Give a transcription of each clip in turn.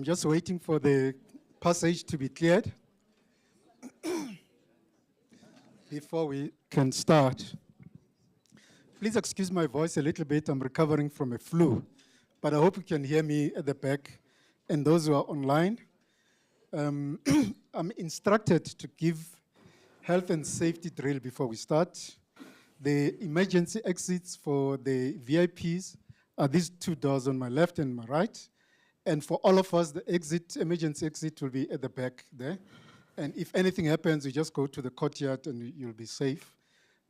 I'm just waiting for the passage to be cleared before we can start. Please excuse my voice a little bit. I'm recovering from a flu, but I hope you can hear me at the back. And those who are online, I'm instructed to give health and safety drill before we start. The emergency exits for the VIPs are these two doors on my left and my right. And for all of us, the emergency exit will be at the back there. And if anything happens, you just go to the courtyard and you'll be safe.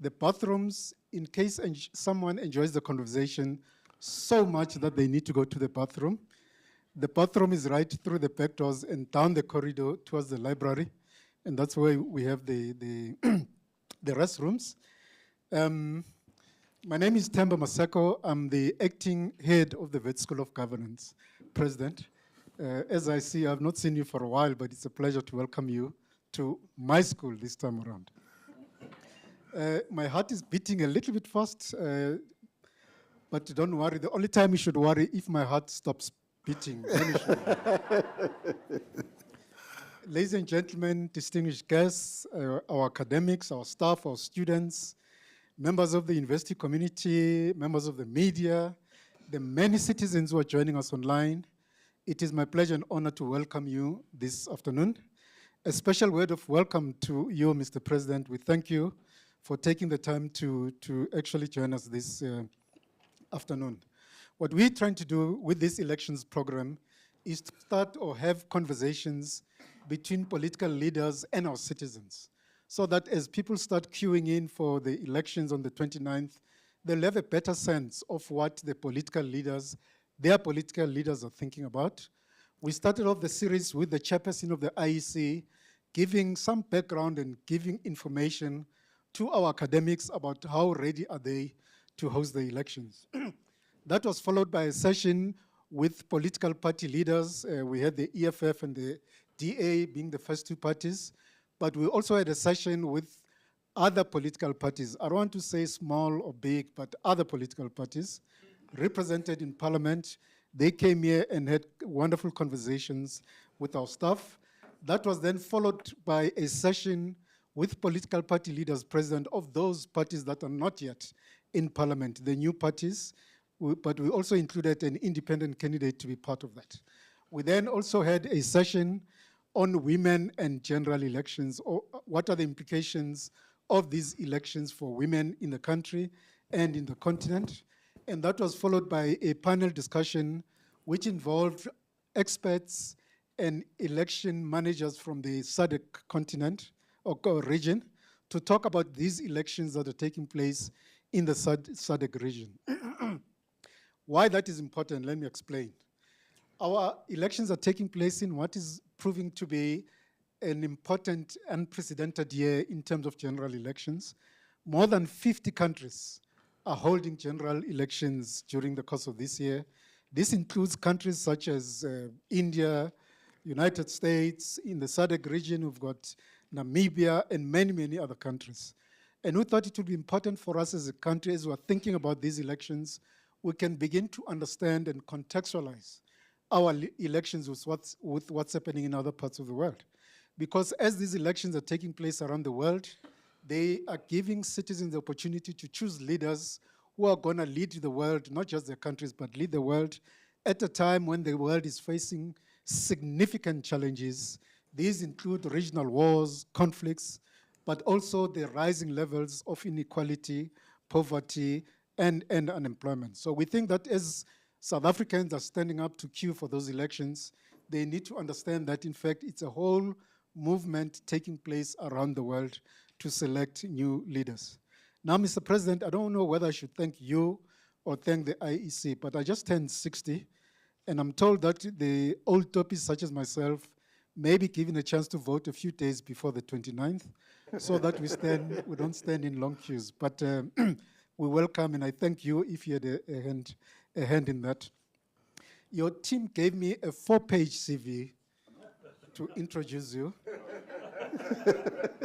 The bathrooms, in case someone enjoys the conversation so much that they need to go to the bathroom is right through the back doors and down the corridor towards the library. And that's where we have the the restrooms. My name is Themba Maseko. I'm the acting head of the Wits School of Governance, President. As I see, I've not seen you for a while, but it's a pleasure to welcome you to my school this time around. My heart is beating a little bit fast, but don't worry. The only time you should worry if my heart stops beating. Then you should worry. Ladies and gentlemen, distinguished guests, our academics, our staff, our students, members of the university community, members of the media, the many citizens who are joining us online, it is my pleasure and honor to welcome you this afternoon. A special word of welcome to you, Mr. President. We thank you for taking the time to actually join us this afternoon. What we're trying to do with this elections program is to start or have conversations between political leaders and our citizens, so that as people start queuing in for the elections on the 29th, they'll have a better sense of what their political leaders are thinking about. We started off the series with the chairperson of the IEC, giving some background and giving information to our academics about how ready are they to host the elections. That was followed by a session with political party leaders. We had the EFF and the DA being the first two parties, but we also had a session with other political parties. I don't want to say small or big, but other political parties represented in Parliament. They came here and had wonderful conversations with our staff. That was then followed by a session with political party leaders, president of those parties that are not yet in Parliament, the new parties, but we also included an independent candidate to be part of that. We then also had a session on women and general elections, or what are the implications of these elections for women in the country and in the continent. And that was followed by a panel discussion which involved experts and election managers from the SADC continent or region to talk about these elections that are taking place in the SADC region. Why that is important, let me explain. Our elections are taking place in what is proving to be an important, unprecedented year in terms of general elections. More than 50 countries are holding general elections during the course of this year. This includes countries such as India, United States. In the SADC region, we've got Namibia and many, many other countries. And we thought it would be important for us as a country, as we're thinking about these elections, we can begin to understand and contextualize our elections with what's happening in other parts of the world. Because as these elections are taking place around the world, they are giving citizens the opportunity to choose leaders who are going to lead the world, not just their countries, but lead the world at a time when the world is facing significant challenges. These include regional wars, conflicts, but also the rising levels of inequality, poverty, and unemployment. So we think that as South Africans are standing up to queue for those elections, they need to understand that, in fact, it's a whole movement taking place around the world to select new leaders. Now, Mr. President, I don't know whether I should thank you or thank the IEC, but I just turned 60, and I'm told that the old topies such as myself may be given a chance to vote a few days before the 29th, so that we don't stand in long queues. But we welcome, and I thank you if you had a hand in that. Your team gave me a 4-page CV to introduce you.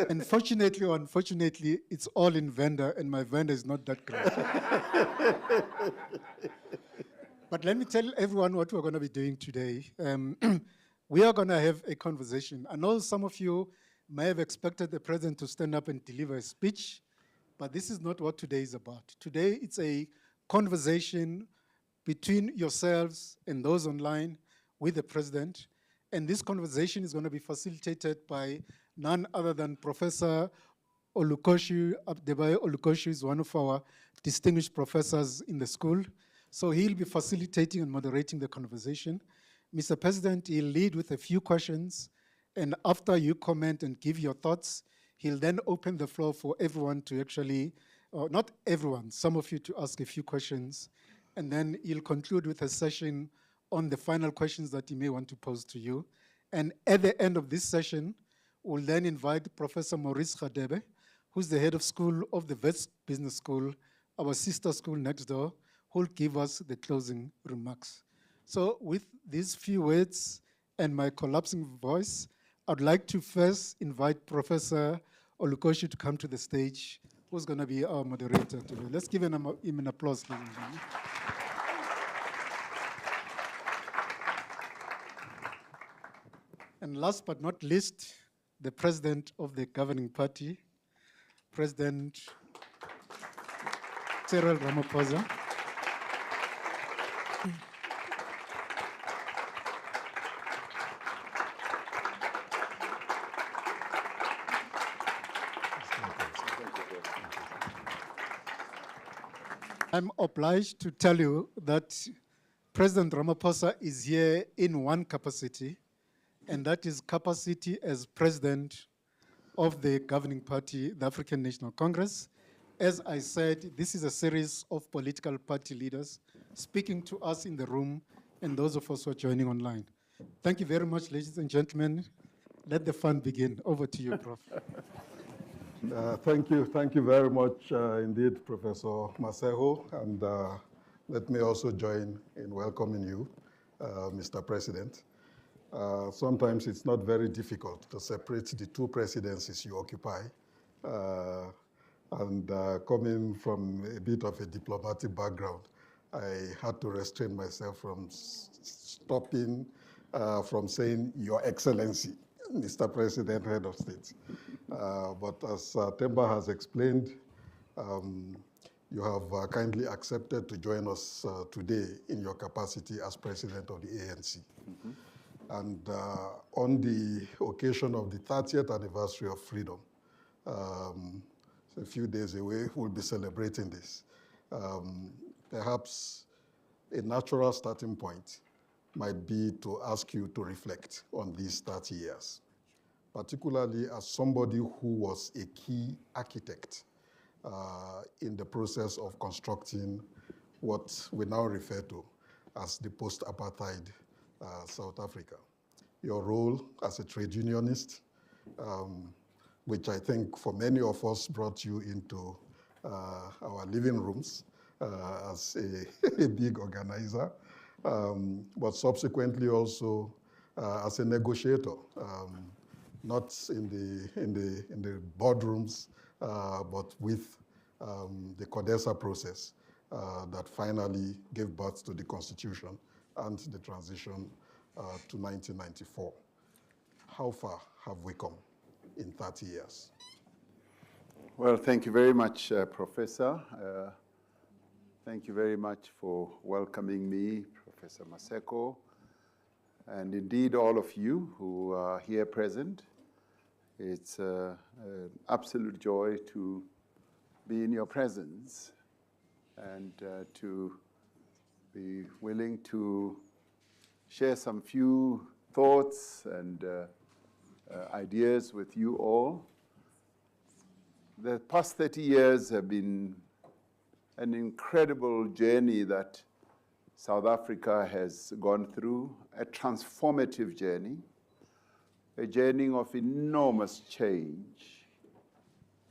And fortunately or unfortunately, it's all in vendor, and my vendor is not that great. But let me tell everyone what we're going to be doing today. We are going to have a conversation. I know some of you may have expected the president to stand up and deliver a speech, but this is not what today is about. Today, it's a conversation between yourselves and those online with the president. And this conversation is going to be facilitated by none other than Professor Olukoshi. Abdebayo Olukoshi is one of our distinguished professors in the school. So he'll be facilitating and moderating the conversation. Mr. President, he'll lead with a few questions, and after you comment and give your thoughts, he'll then open the floor for everyone to actually, not everyone, some of you to ask a few questions, and then he'll conclude with a session on the final questions that he may want to pose to you. And at the end of this session, we'll then invite Professor Maurice Khadebe, who's the head of school of the Wits Business School, our sister school next door, who'll give us the closing remarks. So with these few words and my collapsing voice, I'd like to first invite Professor Olukoshi to come to the stage, who's going to be our moderator today. Let's give him an applause, ladies and gentlemen. And last but not least, the president of the governing party, President Cyril Ramaphosa. I'm obliged to tell you that President Ramaphosa is here in one capacity, and that is capacity as president of the governing party, the African National Congress. As I said, this is a series of political party leaders speaking to us in the room and those of us who are joining online. Thank you very much, ladies and gentlemen. Let the fun begin. Over to you, Prof. Thank you very much indeed, Professor Masego, and let me also join in welcoming you, Mr. President. Sometimes it's not very difficult to separate the two presidencies you occupy, and coming from a bit of a diplomatic background, I had to restrain myself from stopping from saying Your Excellency, Mr. President, Head of State. But as Temba has explained, you have kindly accepted to join us today in your capacity as President of the ANC. Mm-hmm. And on the occasion of the 30th anniversary of freedom, a few days away, we'll be celebrating this. Perhaps a natural starting point might be to ask you to reflect on these 30 years, particularly as somebody who was a key architect in the process of constructing what we now refer to as the post-apartheid South Africa. Your role as a trade unionist, which I think for many of us brought you into our living rooms as a big organizer, but subsequently also as a negotiator, not in the boardrooms, but with the CODESA process that finally gave birth to the Constitution and the transition to 1994. How far have we come in 30 years? Well, thank you very much, Professor. Thank you very much for welcoming me, Professor Maseko, and indeed all of you who are here present. It's an absolute joy to be in your presence and to be willing to share some few thoughts and ideas with you all. The past 30 years have been an incredible journey that South Africa has gone through, a transformative journey, a journey of enormous change.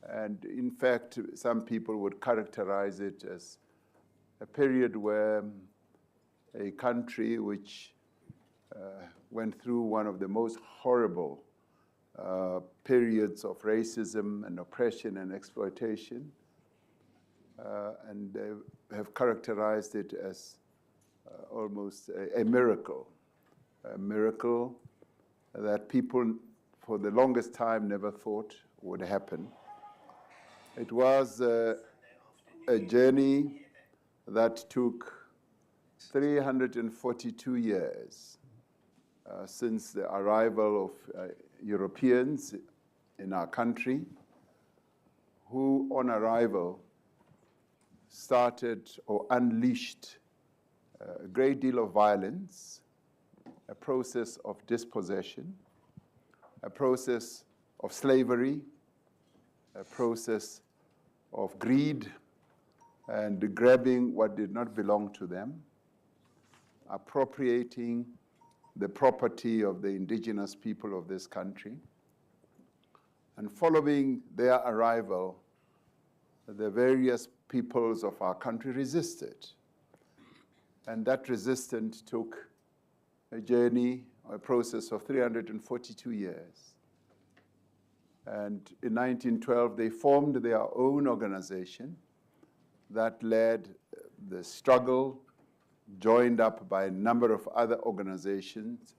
And in fact, some people would characterize it as a period where a country which went through one of the most horrible periods of racism and oppression and exploitation, and they have characterized it as almost a miracle that people for the longest time never thought would happen. It was a journey that took 342 years since the arrival of Europeans in our country, who on arrival started or unleashed a great deal of violence, a process of dispossession, a process of slavery, a process of greed and grabbing what did not belong to them, appropriating the property of the indigenous people of this country. And following their arrival, the various peoples of our country resisted. And that resistance took a journey, a process of 342 years. And in 1912, they formed their own organization that led the struggle, joined up by a number of other organizations,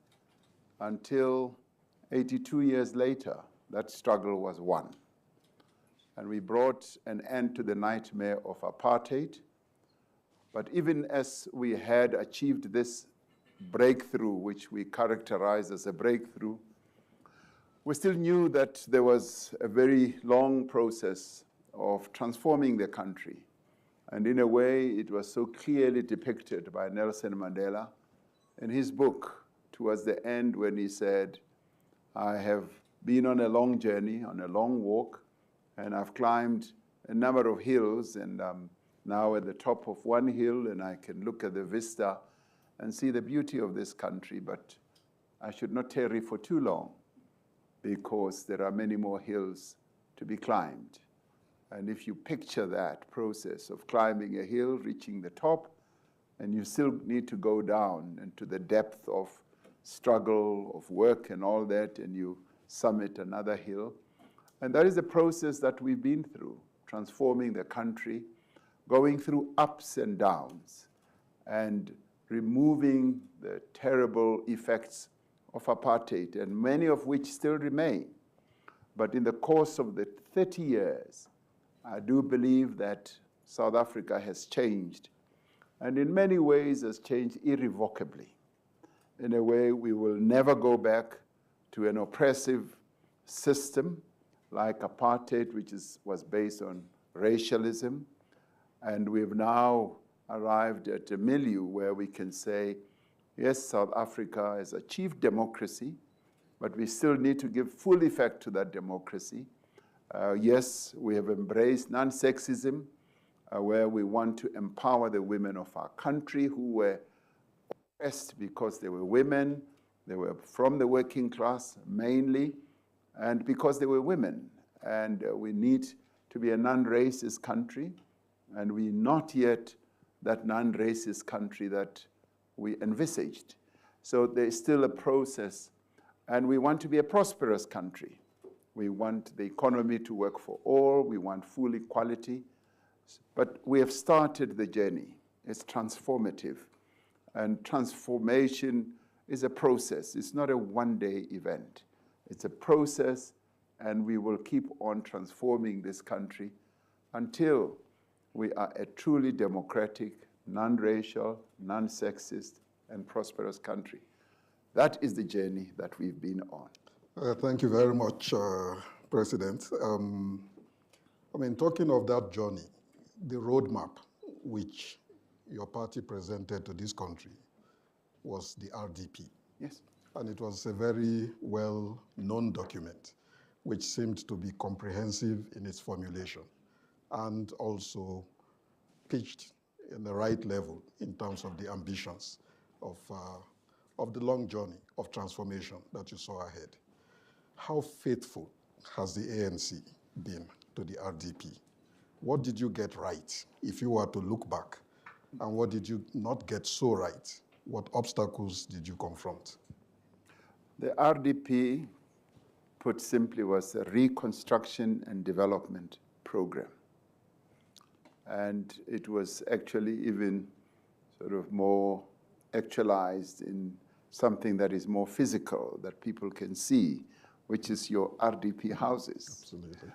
until 82 years later, that struggle was won. And we brought an end to the nightmare of apartheid. But even as we had achieved this breakthrough, which we characterize as a breakthrough, we still knew that there was a very long process of transforming the country. And in a way, it was so clearly depicted by Nelson Mandela in his book towards the end when he said, I have been on a long journey, on a long walk, and I've climbed a number of hills, and I'm now at the top of one hill, and I can look at the vista and see the beauty of this country, but I should not tarry for too long because there are many more hills to be climbed. And if you picture that process of climbing a hill, reaching the top, and you still need to go down into the depth of struggle, of work and all that, and you summit another hill. And that is the process that we've been through, transforming the country, going through ups and downs, and removing the terrible effects of apartheid, and many of which still remain. But in the course of the 30 years, I do believe that South Africa has changed, and in many ways has changed irrevocably. In a way, we will never go back to an oppressive system like apartheid, which was based on racialism. And we've now arrived at a milieu where we can say, yes, South Africa has achieved democracy, but we still need to give full effect to that democracy. Yes, we have embraced non-sexism, where we want to empower the women of our country who were oppressed because they were women, they were from the working class mainly, and because they were women. And we need to be a non-racist country, and we're not yet that non-racist country that we envisaged. So there's still a process, and we want to be a prosperous country. We want the economy to work for all. We want full equality. But we have started the journey. It's transformative. And transformation is a process. It's not a one-day event. It's a process, and we will keep on transforming this country until we are a truly democratic, non-racial, non-sexist, and prosperous country. That is the journey that we've been on. Thank you very much, President. Talking of that journey, the roadmap which your party presented to this country was the RDP. Yes. And it was a very well-known document, which seemed to be comprehensive in its formulation and also pitched in the right level in terms of the ambitions of the long journey of transformation that you saw ahead. How faithful has the ANC been to the RDP? What did you get right, if you were to look back? And what did you not get so right? What obstacles did you confront? The RDP, put simply, was a reconstruction and development program. And it was actually even sort of more actualized in something that is more physical, that people can see, which is your RDP houses. Absolutely.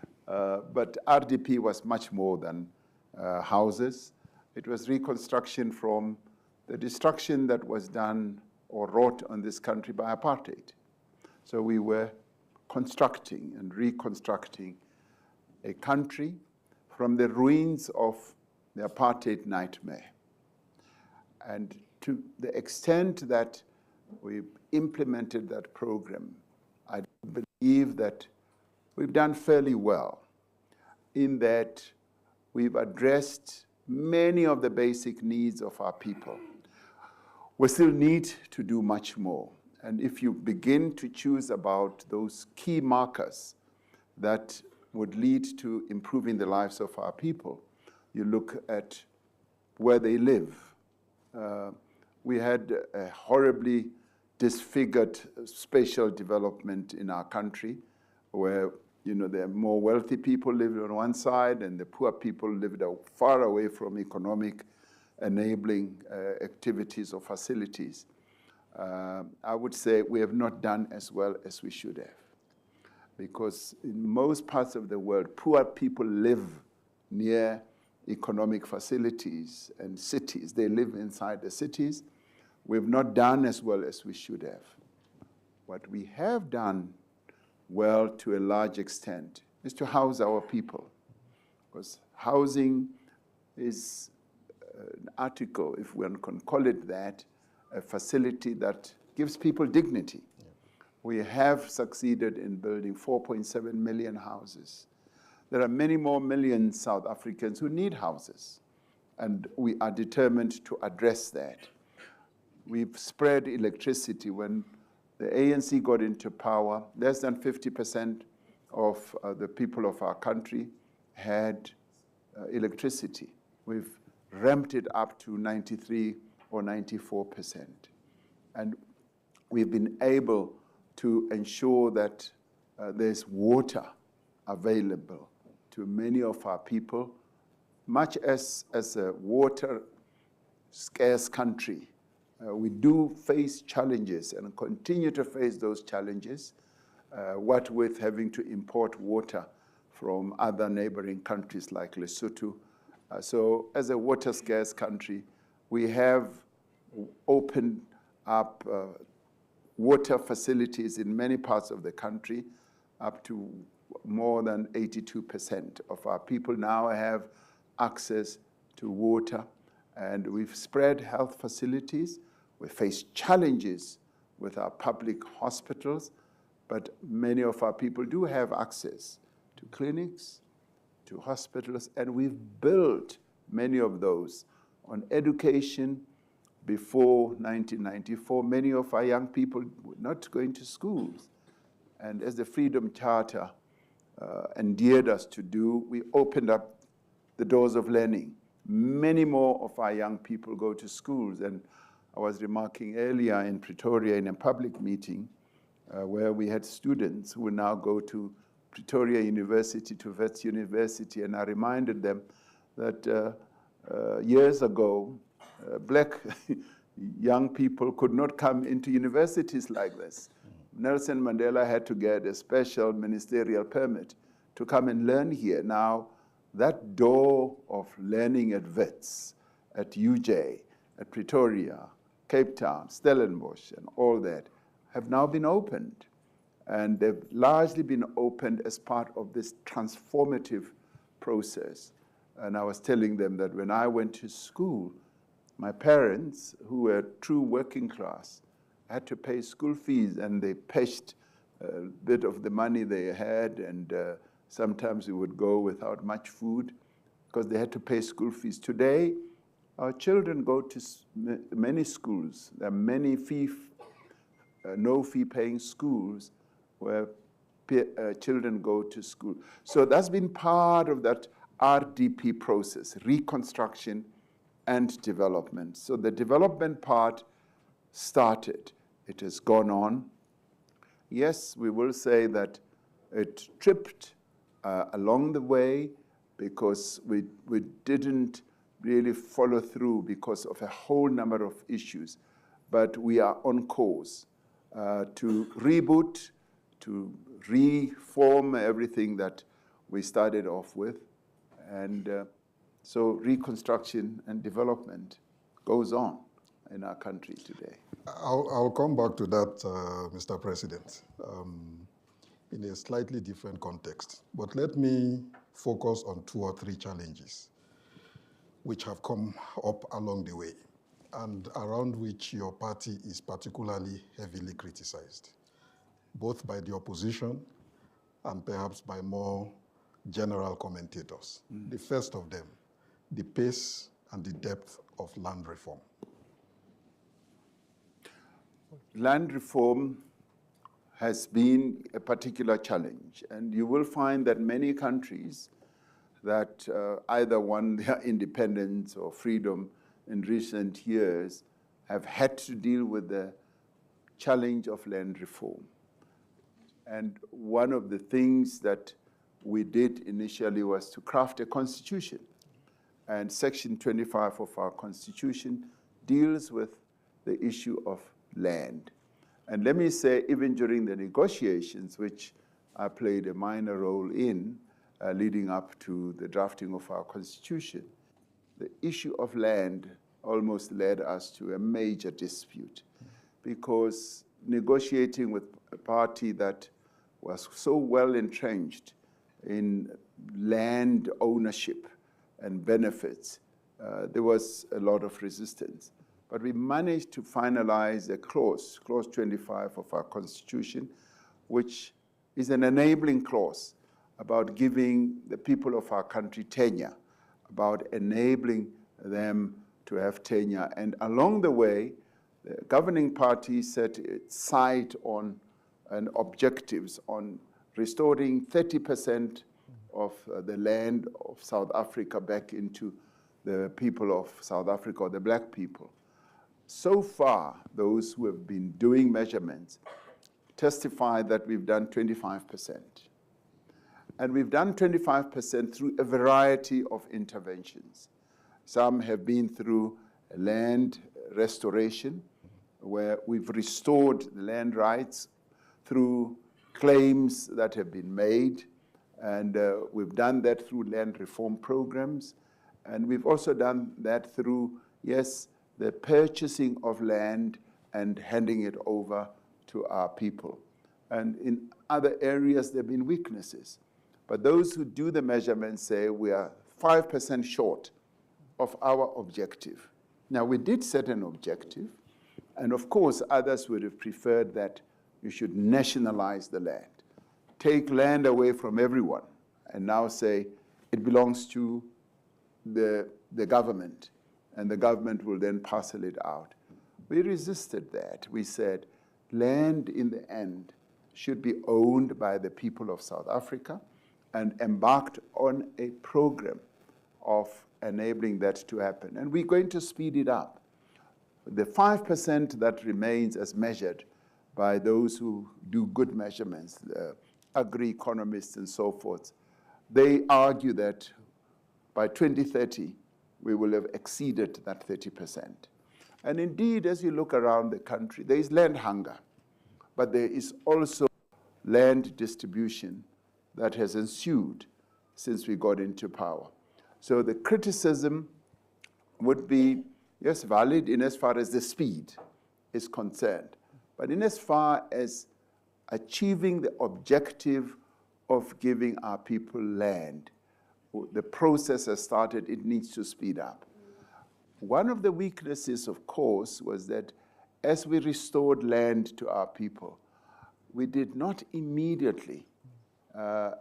But RDP was much more than houses. It was reconstruction from the destruction that was done or wrought on this country by apartheid. So we were constructing and reconstructing a country from the ruins of the apartheid nightmare. And to the extent that we implemented that program, I believe that we've done fairly well in that we've addressed many of the basic needs of our people. We still need to do much more. And if you begin to choose about those key markers that would lead to improving the lives of our people, you look at where they live. We had a horribly disfigured spatial development in our country where the more wealthy people lived on one side and the poor people lived far away from economic enabling activities or facilities. I would say we have not done as well as we should have. Because in most parts of the world, poor people live near economic facilities and cities. They live inside the cities. We've not done as well as we should have. What we have done well to a large extent is to house our people. Because housing is an article, if one can call it that, a facility that gives people dignity. Yeah. We have succeeded in building 4.7 million houses. There are many more million South Africans who need houses, and we are determined to address that. We've spread electricity. When the ANC got into power, less than 50% of the people of our country had electricity. We've ramped it up to 93 or 94%. And we've been able to ensure that there's water available to many of our people, much as a water scarce country. We do face challenges and continue to face those challenges, what with having to import water from other neighboring countries like Lesotho. So as a water scarce country, we have opened up water facilities in many parts of the country. Up to more than 82% of our people now have access to water. And we've spread health facilities. We face challenges with our public hospitals, but many of our people do have access to clinics, to hospitals, and we've built many of those on education. Before 1994, many of our young people were not going to schools. And as the Freedom Charter endeared us to do, we opened up the doors of learning. Many more of our young people go to schools. And I was remarking earlier in Pretoria in a public meeting where we had students who now go to Pretoria University, to Wits University, and I reminded them that years ago, black young people could not come into universities like this. Nelson Mandela had to get a special ministerial permit to come and learn here. Now, that door of learning at Wits, at UJ, at Pretoria, Cape Town, Stellenbosch, and all that, have now been opened. And they've largely been opened as part of this transformative process. And I was telling them that when I went to school, my parents, who were true working class, had to pay school fees, and they pitched a bit of the money they had, and sometimes we would go without much food because they had to pay school fees. Today, our children go to many schools. There are many no fee paying schools where children go to school. So that's been part of that RDP process, reconstruction and development. So the development part started. It has gone on. Yes, we will say that it tripped along the way because we didn't really follow through because of a whole number of issues. but we are on course to reboot, to reform everything that we started off with. And so reconstruction and development goes on in our country today. I'll come back to that, Mr. President, in a slightly different context. But let me focus on 2 or 3 challenges which have come up along the way and around which your party is particularly heavily criticized, both by the opposition and perhaps by more general commentators. The first of them, the pace and the depth of land reform. Land reform has been a particular challenge, and you will find that many countries that either won their independence or freedom in recent years have had to deal with the challenge of land reform. And one of the things that we did initially was to craft a constitution. And Section 25 of our constitution deals with the issue of land. And let me say, even during the negotiations, which I played a minor role in, leading up to the drafting of our constitution, the issue of land almost led us to a major dispute, because negotiating with a party that was so well entrenched in land ownership and benefits, there was a lot of resistance. But we managed to finalize a clause 25 of our constitution, which is an enabling clause about giving the people of our country tenure, about enabling them to have tenure. And along the way, the governing party set its sight on and objectives on restoring 30% of the land of South Africa back into the people of South Africa, or the black people. So far, those who have been doing measurements testify that we've done 25%. And we've done 25% through a variety of interventions. Some have been through land restoration, where we've restored the land rights through claims that have been made. And we've done that through land reform programs. And we've also done that through, yes, the purchasing of land and handing it over to our people. And in other areas, there have been weaknesses. But those who do the measurements say we are 5% short of our objective. Now, we did set an objective, and of course, others would have preferred that you should nationalize the land, take land away from everyone, and now say it belongs to the government, and the government will then parcel it out. We resisted that. We said land, in the end, should be owned by the people of South Africa, and embarked on a program of enabling that to happen. And we're going to speed it up. The 5% that remains as measured by those who do good measurements, agri-economists and so forth, they argue that by 2030, we will have exceeded that 30%. And indeed, as you look around the country, there is land hunger, but there is also land distribution that has ensued since we got into power. So the criticism would be, yes, valid in as far as the speed is concerned, but in as far as achieving the objective of giving our people land, the process has started, it needs to speed up. One of the weaknesses, of course, was that as we restored land to our people, we did not immediately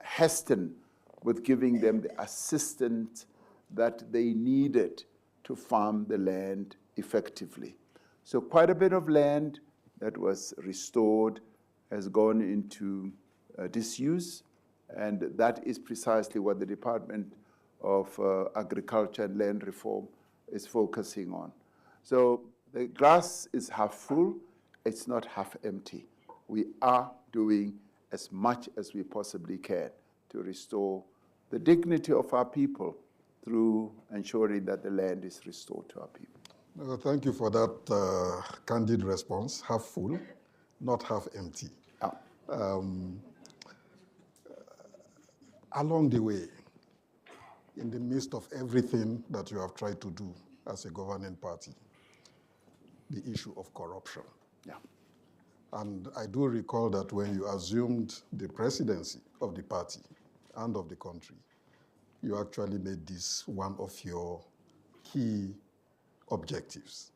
hasten with giving them the assistance that they needed to farm the land effectively. So quite a bit of land that was restored has gone into disuse, and that is precisely what the Department of Agriculture and Land Reform is focusing on. So the glass is half full, it's not half empty. We are doing as much as we possibly can to restore the dignity of our people through ensuring that the land is restored to our people. Thank you for that candid response, half full, not half empty. Ah. Along the way, in the midst of everything that you have tried to do as a governing party, the issue of corruption. Yeah. And I do recall that when you assumed the presidency of the party and of the country, you actually made this one of your key objectives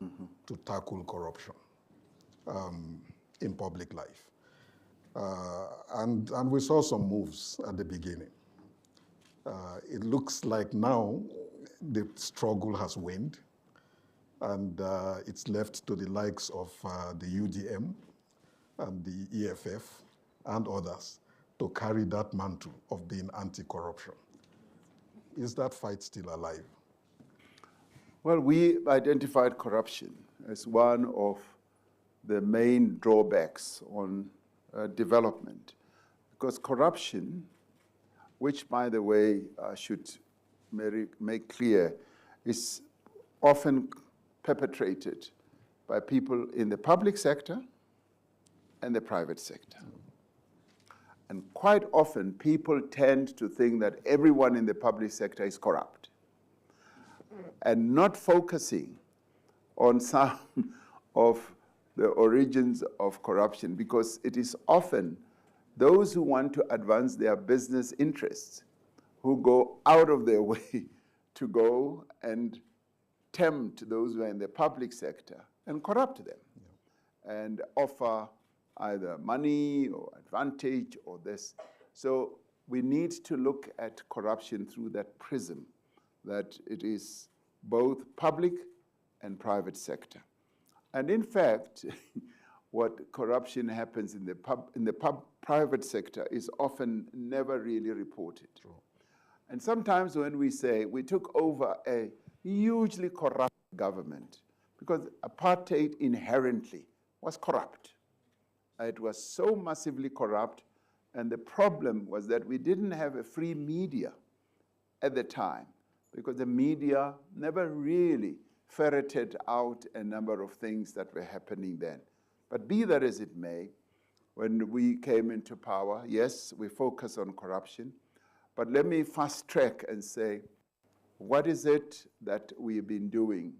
to tackle corruption in public life. And we saw some moves at the beginning. It looks like now the struggle has waned, and it's left to the likes of the UDM and the EFF and others to carry that mantle of being anti-corruption. Is that fight still alive? Well, we identified corruption as one of the main drawbacks on development, because corruption, which, by the way, should make clear, is often perpetrated by people in the public sector and the private sector. And quite often, people tend to think that everyone in the public sector is corrupt, and not focusing on some of the origins of corruption, because it is often those who want to advance their business interests who go out of their way to go and tempt those who are in the public sector and corrupt them, and offer either money or advantage or this. So we need to look at corruption through that prism, that it is both public and private sector. And in fact, what corruption happens in the private sector is often never really reported. True. And sometimes when we say we took over a hugely corrupt government, because apartheid inherently was corrupt. It was so massively corrupt, and the problem was that we didn't have a free media at the time, because the media never really ferreted out a number of things that were happening then. But be that as it may, when we came into power, yes, we focus on corruption, but let me fast track and say, what is it that we've been doing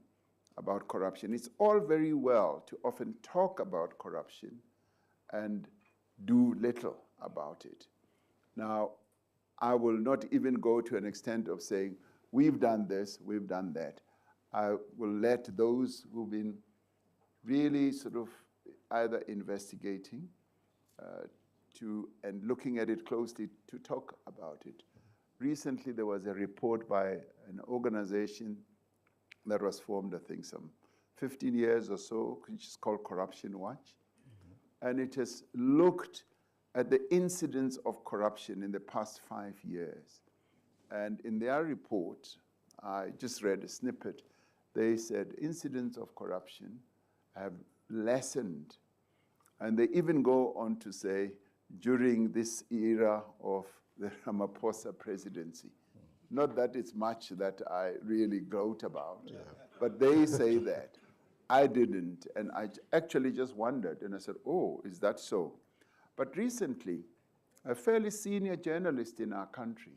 about corruption? It's all very well to often talk about corruption and do little about it. Now, I will not even go to an extent of saying, we've done this, we've done that. I will let those who've been really sort of either investigating and looking at it closely to talk about it. Recently, there was a report by an organization that was formed, I think, some 15 years or so, which is called Corruption Watch. And it has looked at the incidence of corruption in the past 5 years. And in their report, I just read a snippet, they said incidents of corruption have lessened. And they even go on to say, during this era of the Ramaphosa presidency. Not that it's much that I really gloat about, but they say that. I didn't, and I actually just wondered, and I said, oh, is that so? But recently, a fairly senior journalist in our country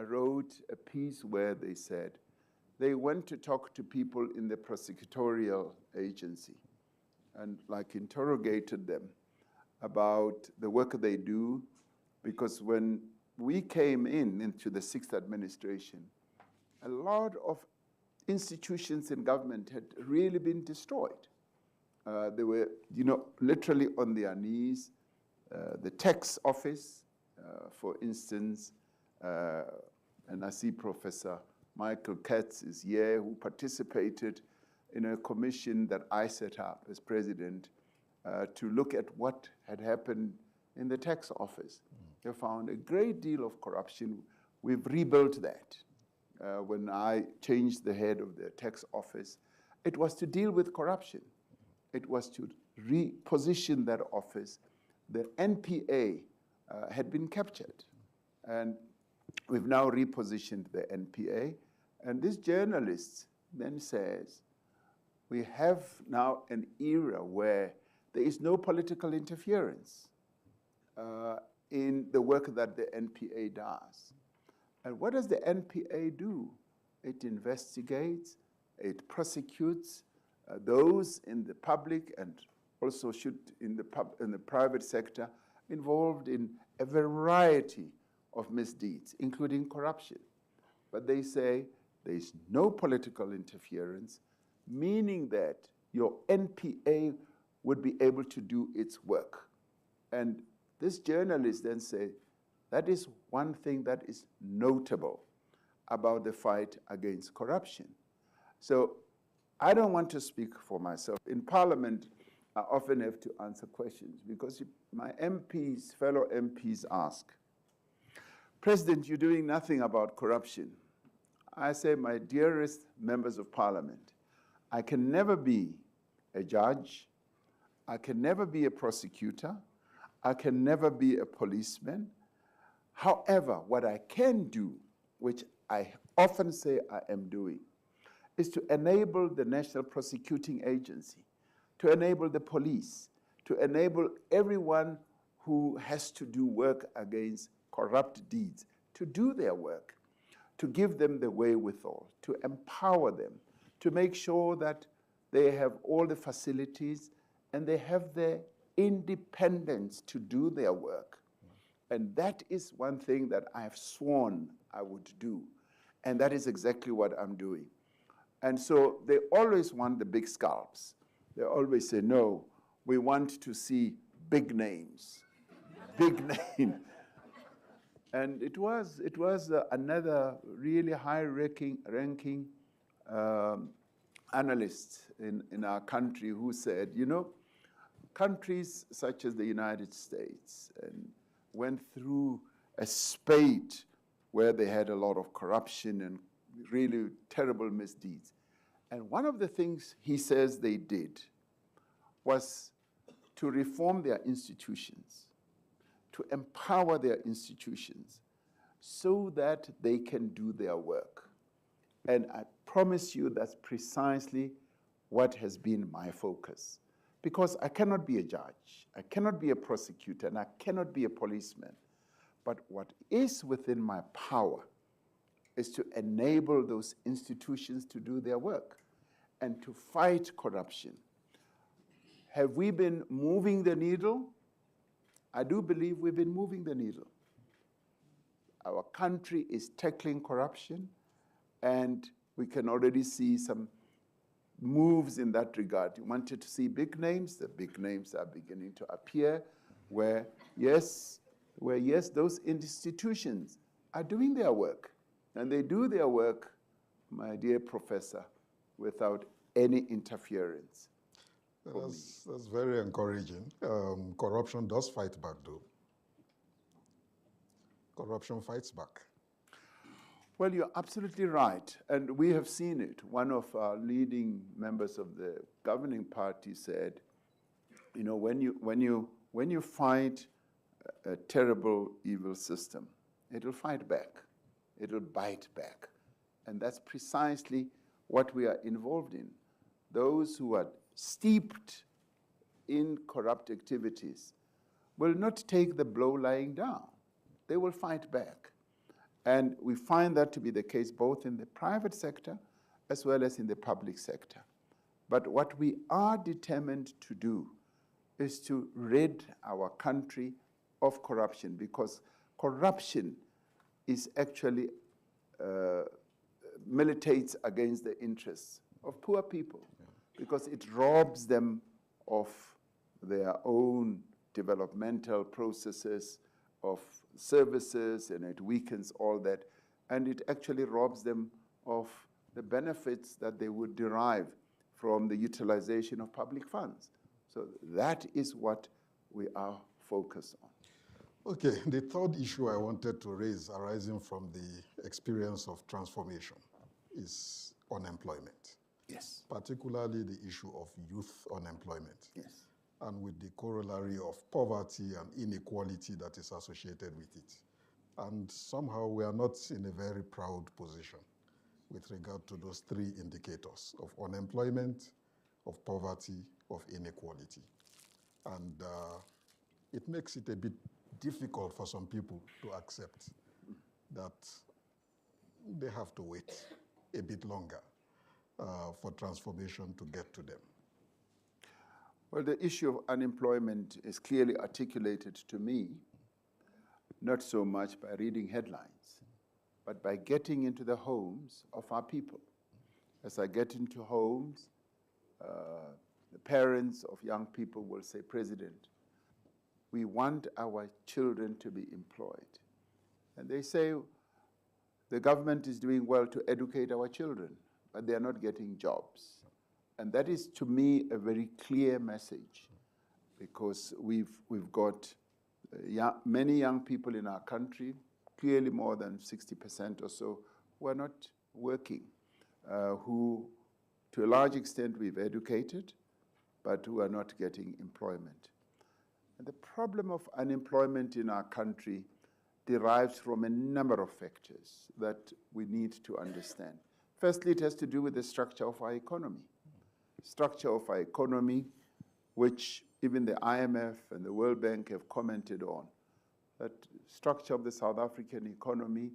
wrote a piece where they said they went to talk to people in the prosecutorial agency and interrogated them about the work they do, because when we came into the sixth administration, a lot of institutions in government had really been destroyed. They were, literally on their knees. The tax office, for instance, and I see Professor Michael Katz is here, who participated in a commission that I set up as president to look at what had happened in the tax office. They found a great deal of corruption. We've rebuilt that. When I changed the head of the tax office, it was to deal with corruption. It was to reposition that office. The NPA had been captured, and we've now repositioned the NPA. And this journalist then says, we have now an era where there is no political interference in the work that the NPA does. And what does the NPA do? It investigates, it prosecutes those in the public and also should in the private sector involved in a variety of misdeeds, including corruption. But they say there is no political interference, meaning that your NPA would be able to do its work. And this journalist then say, that is one thing that is notable about the fight against corruption. So I don't want to speak for myself. In Parliament, I often have to answer questions because my MPs, fellow MPs ask, President, you're doing nothing about corruption. I say, my dearest members of Parliament, I can never be a judge, I can never be a prosecutor, I can never be a policeman. However, what I can do, which I often say I am doing, is to enable the National Prosecuting Agency, to enable the police, to enable everyone who has to do work against corrupt deeds, to do their work, to give them the wherewithal, to empower them, to make sure that they have all the facilities and they have the independence to do their work. And that is one thing that I have sworn I would do. And that is exactly what I'm doing. And so they always want the big scalps. They always say, no, we want to see big names, big name. And it was another really high-ranking analyst in our country who said, you know, countries such as the United States went through a spate where they had a lot of corruption and really terrible misdeeds. And one of the things he says they did was to reform their institutions, to empower their institutions so that they can do their work. And I promise you that's precisely what has been my focus. Because I cannot be a judge, I cannot be a prosecutor, and I cannot be a policeman. But what is within my power is to enable those institutions to do their work and to fight corruption. Have we been moving the needle? I do believe we've been moving the needle. Our country is tackling corruption, and we can already see some moves in that regard. You wanted to see big names, the big names are beginning to appear, where yes, those institutions are doing their work. And they do their work, my dear professor, without any interference. That's very encouraging. Corruption does fight back, though. Corruption fights back. Well, you're absolutely right, and we have seen it. One of our leading members of the governing party said, you know, when you fight a terrible, evil system, it'll fight back. It'll bite back. And that's precisely what we are involved in. Those who are steeped in corrupt activities will not take the blow lying down. They will fight back. And we find that to be the case both in the private sector as well as in the public sector. But what we are determined to do is to rid our country of corruption, because corruption is actually militates against the interests of poor people, because it robs them of their own developmental processes, of services, and it weakens all that. And it actually robs them of the benefits that they would derive from the utilization of public funds. So that is what we are focused on. Okay, the third issue I wanted to raise arising from the experience of transformation is unemployment. Yes. Particularly the issue of youth unemployment. Yes. And with the corollary of poverty and inequality that is associated with it. And somehow we are not in a very proud position with regard to those three indicators of unemployment, of poverty, of inequality. And it makes it a bit difficult for some people to accept that they have to wait a bit longer for transformation to get to them. Well, the issue of unemployment is clearly articulated to me, not so much by reading headlines, but by getting into the homes of our people. As I get into homes, the parents of young people will say, President, we want our children to be employed. And they say, the government is doing well to educate our children, but they are not getting jobs. And that is, to me, a very clear message, because we've got many young people in our country, clearly more than 60% or so, who are not working, who, to a large extent, we've educated, but who are not getting employment. And the problem of unemployment in our country derives from a number of factors that we need to understand. Firstly, it has to do with the structure of our economy. Structure of our economy, which even the IMF and the World Bank have commented on. That structure of the South African economy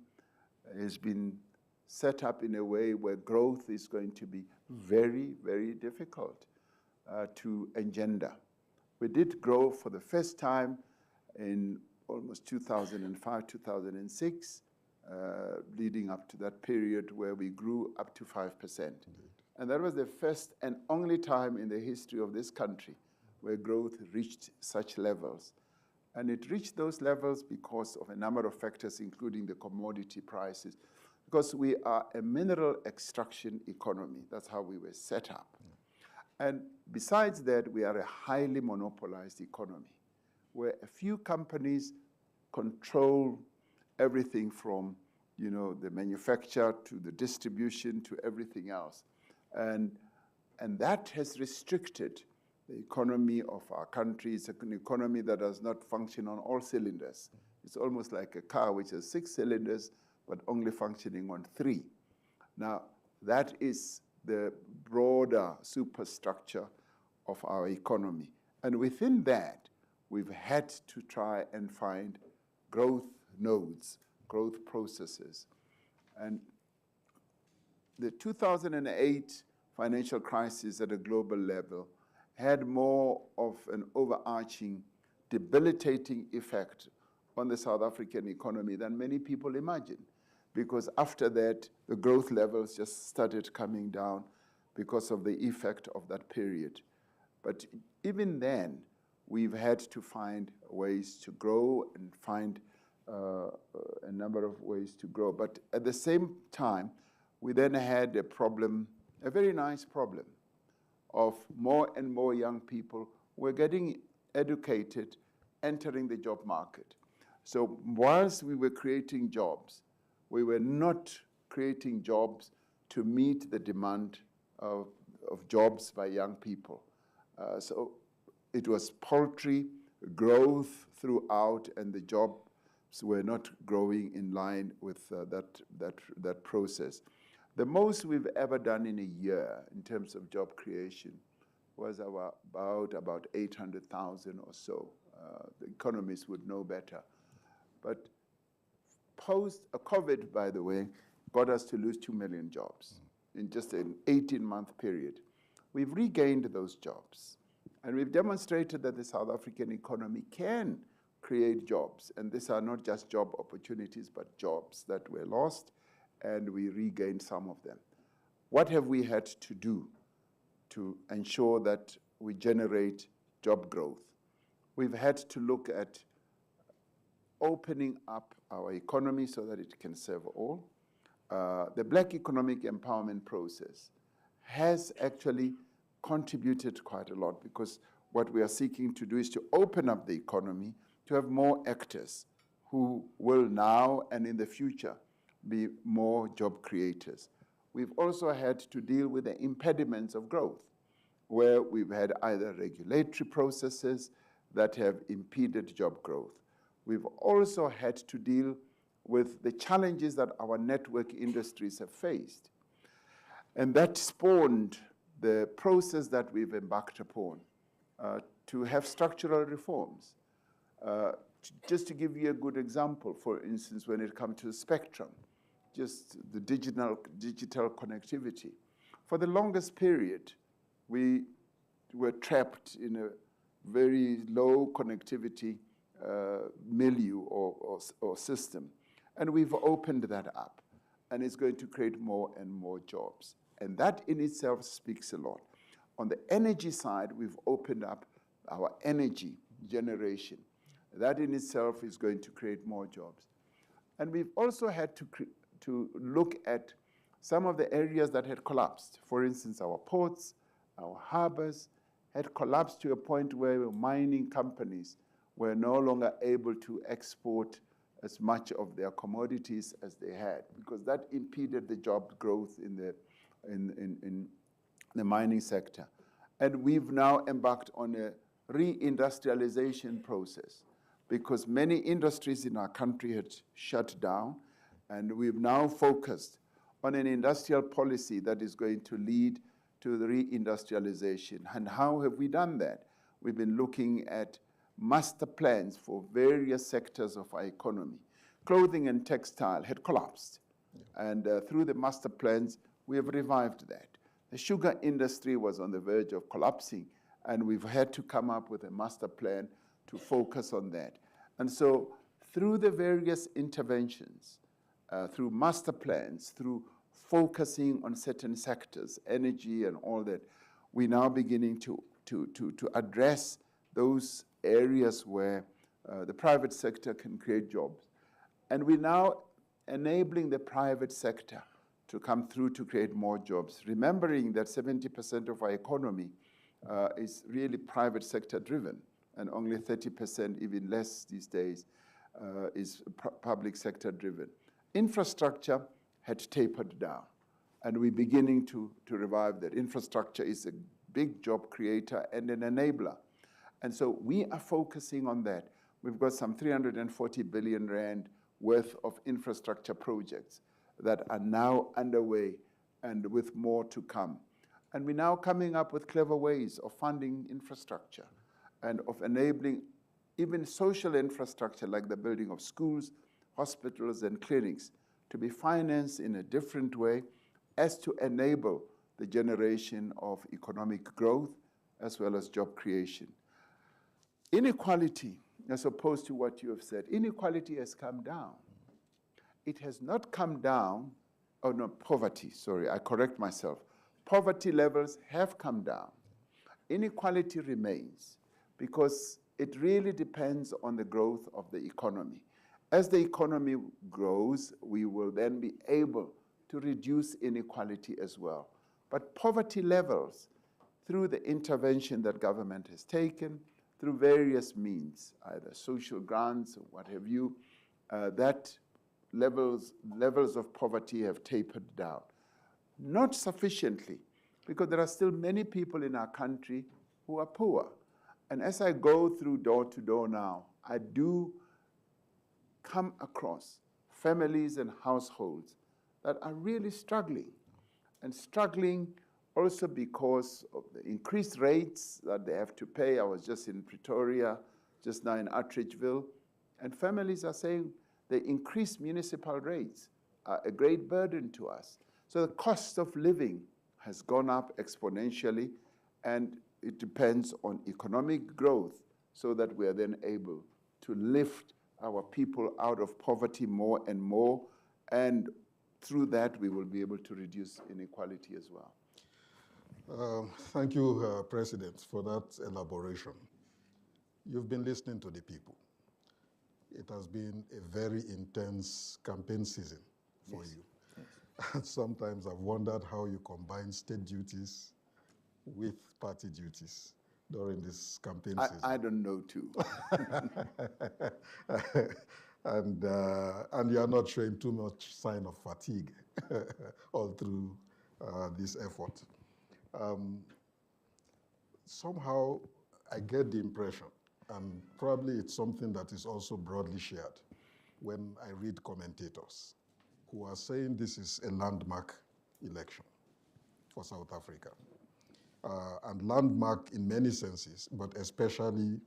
has been set up in a way where growth is going to be very, very difficult to engender. We did grow for the first time in almost 2005, 2006, leading up to that period where we grew up to 5%. Indeed. And that was the first and only time in the history of this country where growth reached such levels. And it reached those levels because of a number of factors, including the commodity prices, because we are a mineral extraction economy. That's how we were set up. And besides that, we are a highly monopolized economy, where a few companies control everything from, the manufacture to the distribution to everything else. And that has restricted the economy of our country. It's an economy that does not function on all cylinders. It's almost like a car which has 6 cylinders, but only functioning on 3. Now, that is the broader superstructure of our economy. And within that, we've had to try and find growth nodes, growth processes. And the 2008 financial crisis at a global level had more of an overarching, debilitating effect on the South African economy than many people imagine. Because after that, the growth levels just started coming down because of the effect of that period. But even then, we've had to find ways to grow and find a number of ways to grow. But at the same time, we then had a problem, a very nice problem, of more and more young people were getting educated, entering the job market. So whilst we were creating jobs, we were not creating jobs to meet the demand of jobs by young people. So it was paltry growth throughout, and the jobs were not growing in line with that process. The most we've ever done in a year in terms of job creation was about 800,000 or so. The economists would know better. But post-COVID, by the way, got us to lose 2 million jobs in just an 18-month period. We've regained those jobs. And we've demonstrated that the South African economy can create jobs. And these are not just job opportunities, but jobs that were lost, and we regained some of them. What have we had to do to ensure that we generate job growth? We've had to look at opening up our economy so that it can serve all. The Black Economic Empowerment process has actually contributed quite a lot, because what we are seeking to do is to open up the economy to have more actors who will now and in the future be more job creators. We've also had to deal with the impediments of growth, where we've had either regulatory processes that have impeded job growth. We've also had to deal with the challenges that our network industries have faced. And that spawned the process that we've embarked upon to have structural reforms. Just to give you a good example, for instance, when it comes to the spectrum, just the digital connectivity. For the longest period, we were trapped in a very low connectivity milieu or system. And we've opened that up, and it's going to create more and more jobs. And that in itself speaks a lot. On the energy side, we've opened up our energy generation. That in itself is going to create more jobs. And we've also had to look at some of the areas that had collapsed. For instance, our ports, our harbors had collapsed to a point where mining companies were no longer able to export as much of their commodities as they had, because that impeded the job growth in the mining sector. And we've now embarked on a reindustrialization process, because many industries in our country had shut down, and we've now focused on an industrial policy that is going to lead to the reindustrialization. And how have we done that? We've been looking at master plans for various sectors of our economy. Clothing and textile had collapsed. And through the master plans, we have revived that. The sugar industry was on the verge of collapsing, and we've had to come up with a master plan to focus on that. And so through the various interventions, through master plans, through focusing on certain sectors, energy and all that, we're now beginning to address those areas where the private sector can create jobs. And we're now enabling the private sector to come through to create more jobs, remembering that 70% of our economy is really private sector driven, and only 30%, even less these days, is public sector driven. Infrastructure had tapered down, and we're beginning to revive that. Infrastructure is a big job creator and an enabler. And so we are focusing on that. We've got some 340 billion rand worth of infrastructure projects that are now underway, and with more to come. And we're now coming up with clever ways of funding infrastructure and of enabling even social infrastructure like the building of schools, hospitals, and clinics to be financed in a different way as to enable the generation of economic growth as well as job creation. Inequality, as opposed to what you have said, inequality has come down. It has not come down, oh no, poverty, sorry, I correct myself. Poverty levels have come down. Inequality remains because it really depends on the growth of the economy. As the economy grows, we will then be able to reduce inequality as well. But poverty levels, through the intervention that government has taken, through various means, either social grants or what have you, that levels of poverty have tapered down. Not sufficiently, because there are still many people in our country who are poor. And as I go through door to door now, I do come across families and households that are really struggling, and struggling also because of the increased rates that they have to pay. I was just in Pretoria, just now in Atteridgeville, and families are saying the increased municipal rates are a great burden to us. So the cost of living has gone up exponentially, and it depends on economic growth so that we are then able to lift our people out of poverty more and more, and through that we will be able to reduce inequality as well. Thank you, President, for that elaboration. You've been listening to the people. It has been a very intense campaign season for you. Yes. Sometimes I've wondered how you combine state duties with party duties during this campaign season. I don't know too. And you are not showing too much sign of fatigue all through this effort. Somehow I get the impression, and probably it's something that is also broadly shared when I read commentators who are saying this is a landmark election for South Africa. and landmark in many senses, but especially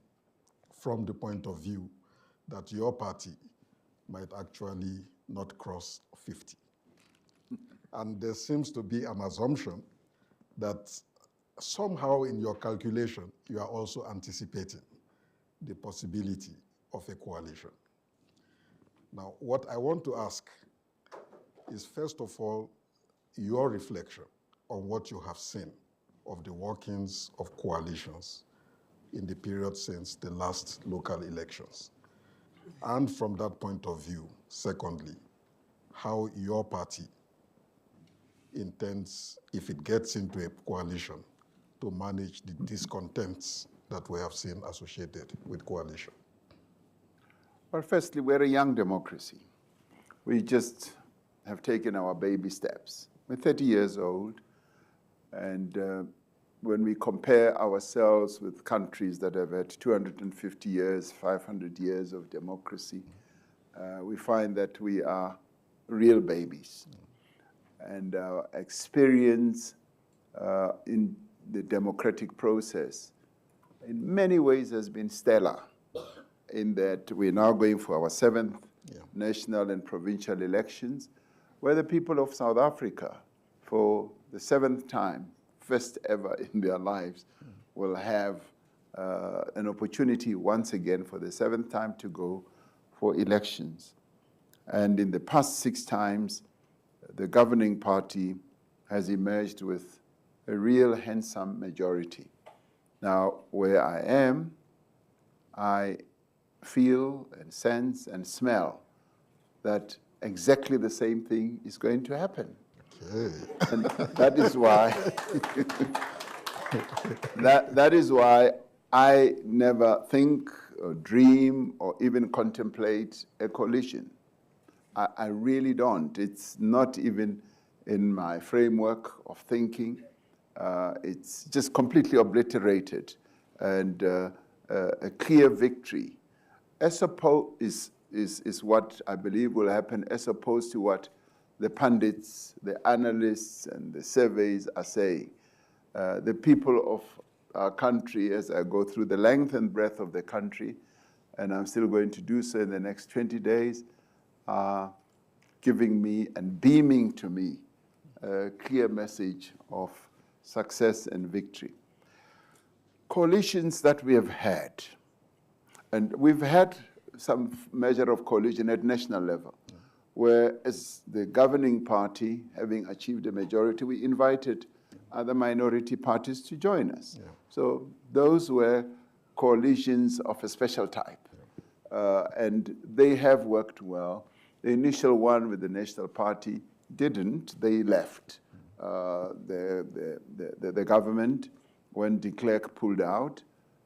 from the point of view that your party might actually not cross 50. And there seems to be an assumption that somehow in your calculation, you are also anticipating the possibility of a coalition. Now, what I want to ask is, first of all, your reflection on what you have seen of the workings of coalitions in the period since the last local elections. And from that point of view, secondly, how your party intends, if it gets into a coalition, to manage the discontents that we have seen associated with coalition. Well, firstly, we're a young democracy. We just have taken our baby steps. We're 30 years old, and when we compare ourselves with countries that have had 250 years, 500 years of democracy, we find that we are real babies. And our experience in the democratic process in many ways has been stellar, in that we're now going for our 7th national and provincial elections, where the people of South Africa, for the 7th time, first ever in their lives, will have an opportunity once again for the 7th time to go for elections. And in the past 6 times, the governing party has emerged with a real handsome majority. Now, where I am, I feel and sense and smell that exactly the same thing is going to happen. Okay. And that is why that is why I never think or dream or even contemplate a coalition. I really don't. It's not even in my framework of thinking. It's just completely obliterated. And a clear victory, is what I believe will happen, as opposed to what the pundits, the analysts, and the surveys are saying. The people of our country, as I go through the length and breadth of the country, and I'm still going to do so in the next 20 days, are giving me and beaming to me a clear message of success and victory. Coalitions that we have had, and we've had some measure of coalition at national level, where as the governing party, having achieved a majority, we invited other minority parties to join us. Yeah. So those were coalitions of a special type. And they have worked well. The initial one with the National Party didn't. They left the government when de Klerk pulled out.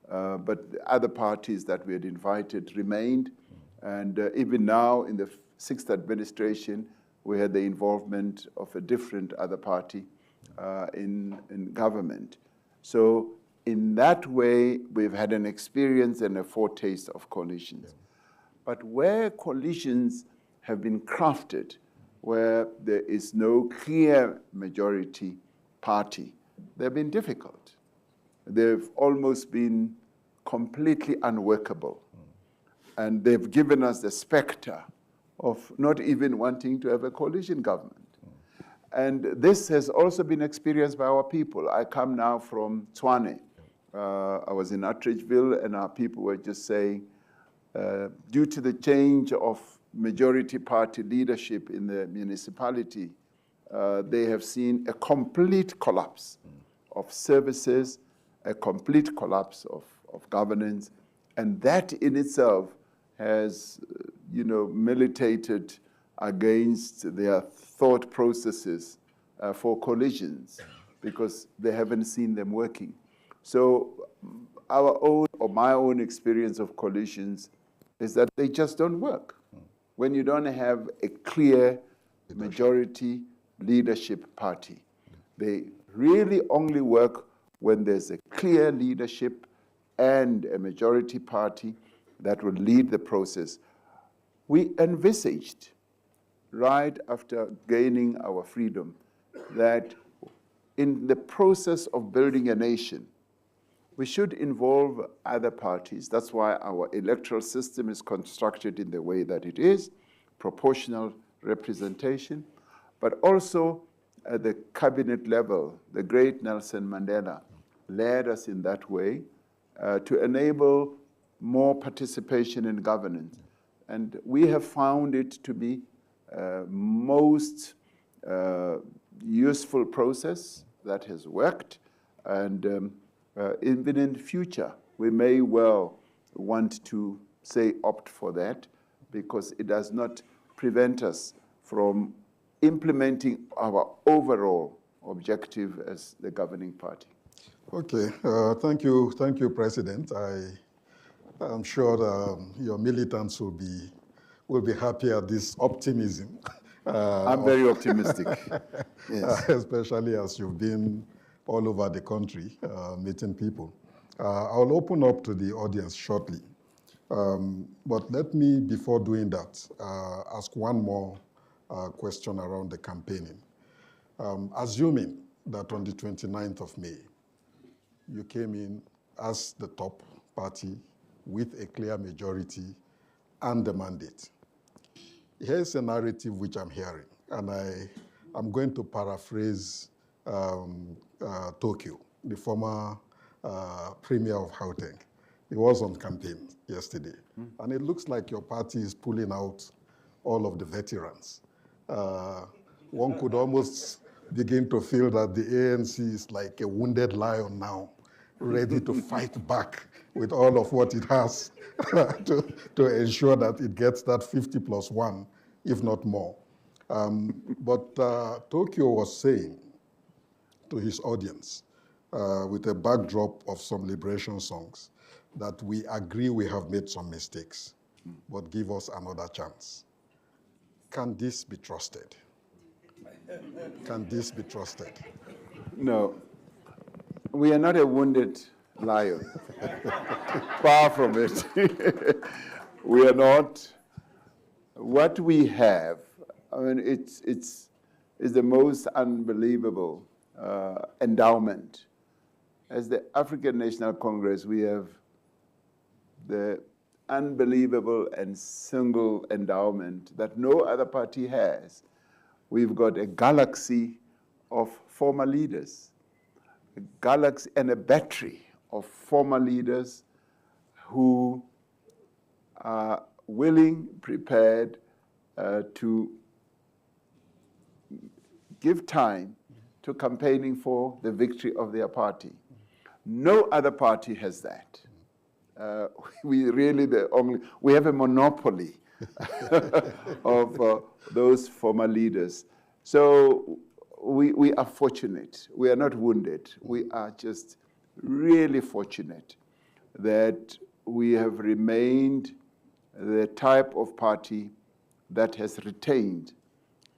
But the other parties that we had invited remained. And even now in the 6th administration, we had the involvement of a different other party in government. So in that way, we've had an experience and a foretaste of coalitions. Yeah. But where coalitions have been crafted, where there is no clear majority party, they've been difficult. They've almost been completely unworkable. And they've given us the specter of not even wanting to have a coalition government. And this has also been experienced by our people. I come now from Tshwane. I was in Atteridgeville, and our people were just saying, due to the change of majority party leadership in the municipality, they have seen a complete collapse of services, a complete collapse of governance, and that in itself has, militated against their thought processes for coalitions, because they haven't seen them working. So our own, or my own experience of coalitions is that they just don't work. When you don't have a clear majority leadership party. They really only work when there's a clear leadership and a majority party that will lead the process. We envisaged, right after gaining our freedom, that in the process of building a nation, we should involve other parties. That's why our electoral system is constructed in the way that it is, proportional representation, but also at the cabinet level, the great Nelson Mandela led us in that way to enable more participation in governance. And we have found it to be most useful process that has worked. And even in the future, we may well want to say opt for that, because it does not prevent us from implementing our overall objective as the governing party. Okay, thank you, President. I'm sure your militants will be happy at this optimism. I'm very optimistic. Yes. Especially as you've been all over the country meeting people. I'll open up to the audience shortly. But let me, before doing that, ask one more question around the campaigning. Assuming that on the 29th of May, you came in as the top party with a clear majority and the mandate. Here's a narrative which I'm hearing, and I'm going to paraphrase Tokyo, the former premier of Gauteng. He was on campaign yesterday, and it looks like your party is pulling out all of the veterans. One could almost begin to feel that the ANC is like a wounded lion now, ready to fight back with all of what it has to ensure that it gets that 50+1, if not more. But Tokyo was saying to his audience, with a backdrop of some liberation songs, that we agree we have made some mistakes, but give us another chance. Can this be trusted? Can this be trusted? No, we are not a wounded lion. Far from it. We are not. What we have, I mean, it's the most unbelievable endowment. As the African National Congress, we have the unbelievable and single endowment that no other party has. We've got a galaxy of former leaders, a galaxy and a battery of former leaders who are willing, prepared to give time to campaigning for the victory of their party. No other party has that. We really we have a monopoly of those former leaders. So we are fortunate. We are not wounded. We are just really fortunate that we have remained the type of party that has retained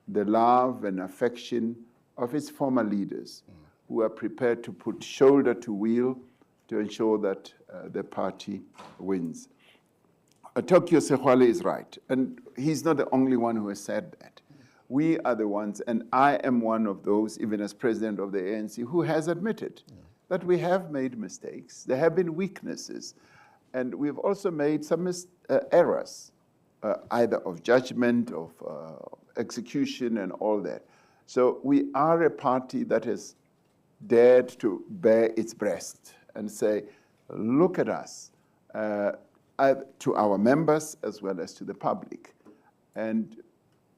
the love and affection of its former leaders, who are prepared to put shoulder to wheel to ensure that the party wins. Tokyo Sehwale is right, and he's not the only one who has said that. We are the ones, and I am one of those, even as president of the ANC, who has admitted that we have made mistakes. There have been weaknesses, and we've also made some errors, either of judgment, of execution, and all that. So we are a party that has dared to bare its breast and say, look at us, to our members as well as to the public. And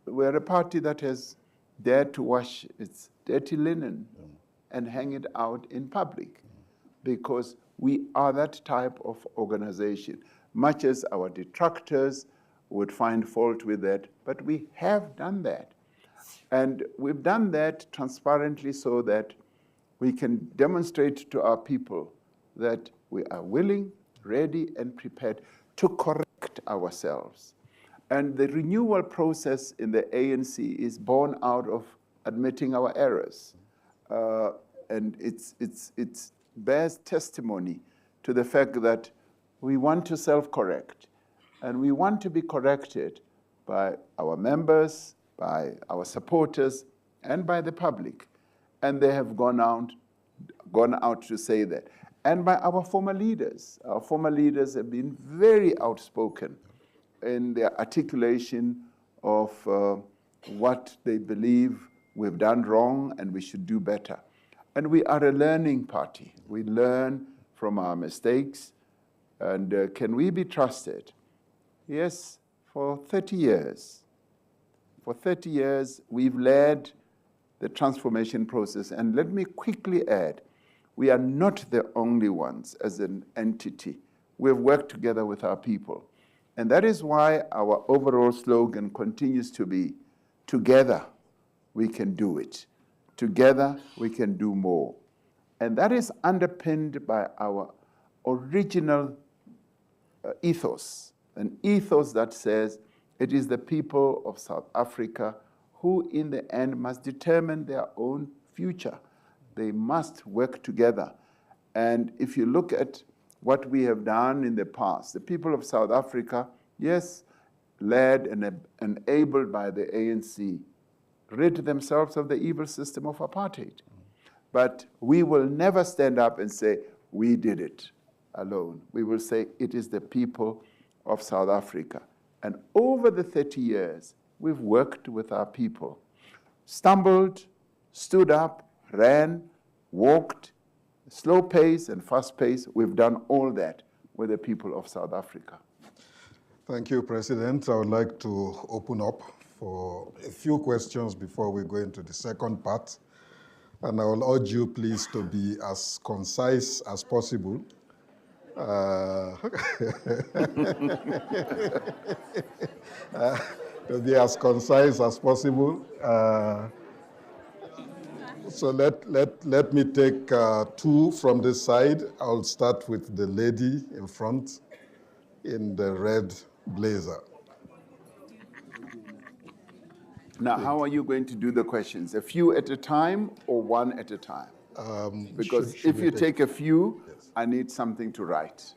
we're a party that has dared to wash its dirty linen and hang it out in public, because we are that type of organization. Much as our detractors would find fault with that, but we have done that. And we've done that transparently so that we can demonstrate to our people that we are willing, ready, and prepared to correct ourselves. And the renewal process in the ANC is born out of admitting our errors. And it bears testimony to the fact that we want to self-correct. And we want to be corrected by our members, by our supporters, and by the public. and they have gone out to say that. And by our former leaders. Our former leaders have been very outspoken in their articulation of what they believe we've done wrong and we should do better. And we are a learning party. We learn from our mistakes. And can we be trusted? Yes, for 30 years. For 30 years, we've led the transformation process. And let me quickly add, we are not the only ones as an entity. We've worked together with our people. And that is why our overall slogan continues to be, together we can do it. Together we can do more. And that is underpinned by our original ethos, an ethos that says it is the people of South Africa who in the end must determine their own future. They must work together. And if you look at what we have done in the past, the people of South Africa, yes, led and enabled by the ANC, rid themselves of the evil system of apartheid. But we will never stand up and say, we did it alone. We will say, it is the people of South Africa. And over the 30 years, we've worked with our people. Stumbled, stood up, ran, walked, slow pace and fast pace. We've done all that with the people of South Africa. Thank you, President. I would like to open up for a few questions before we go into the second part. And I will urge you, please, to be as concise as possible. To be as concise as possible. So let me take two from this side. I'll start with the lady in front in the red blazer. Now, how are you going to do the questions? A few at a time or one at a time? Because if you take a few, yes, I need something to write.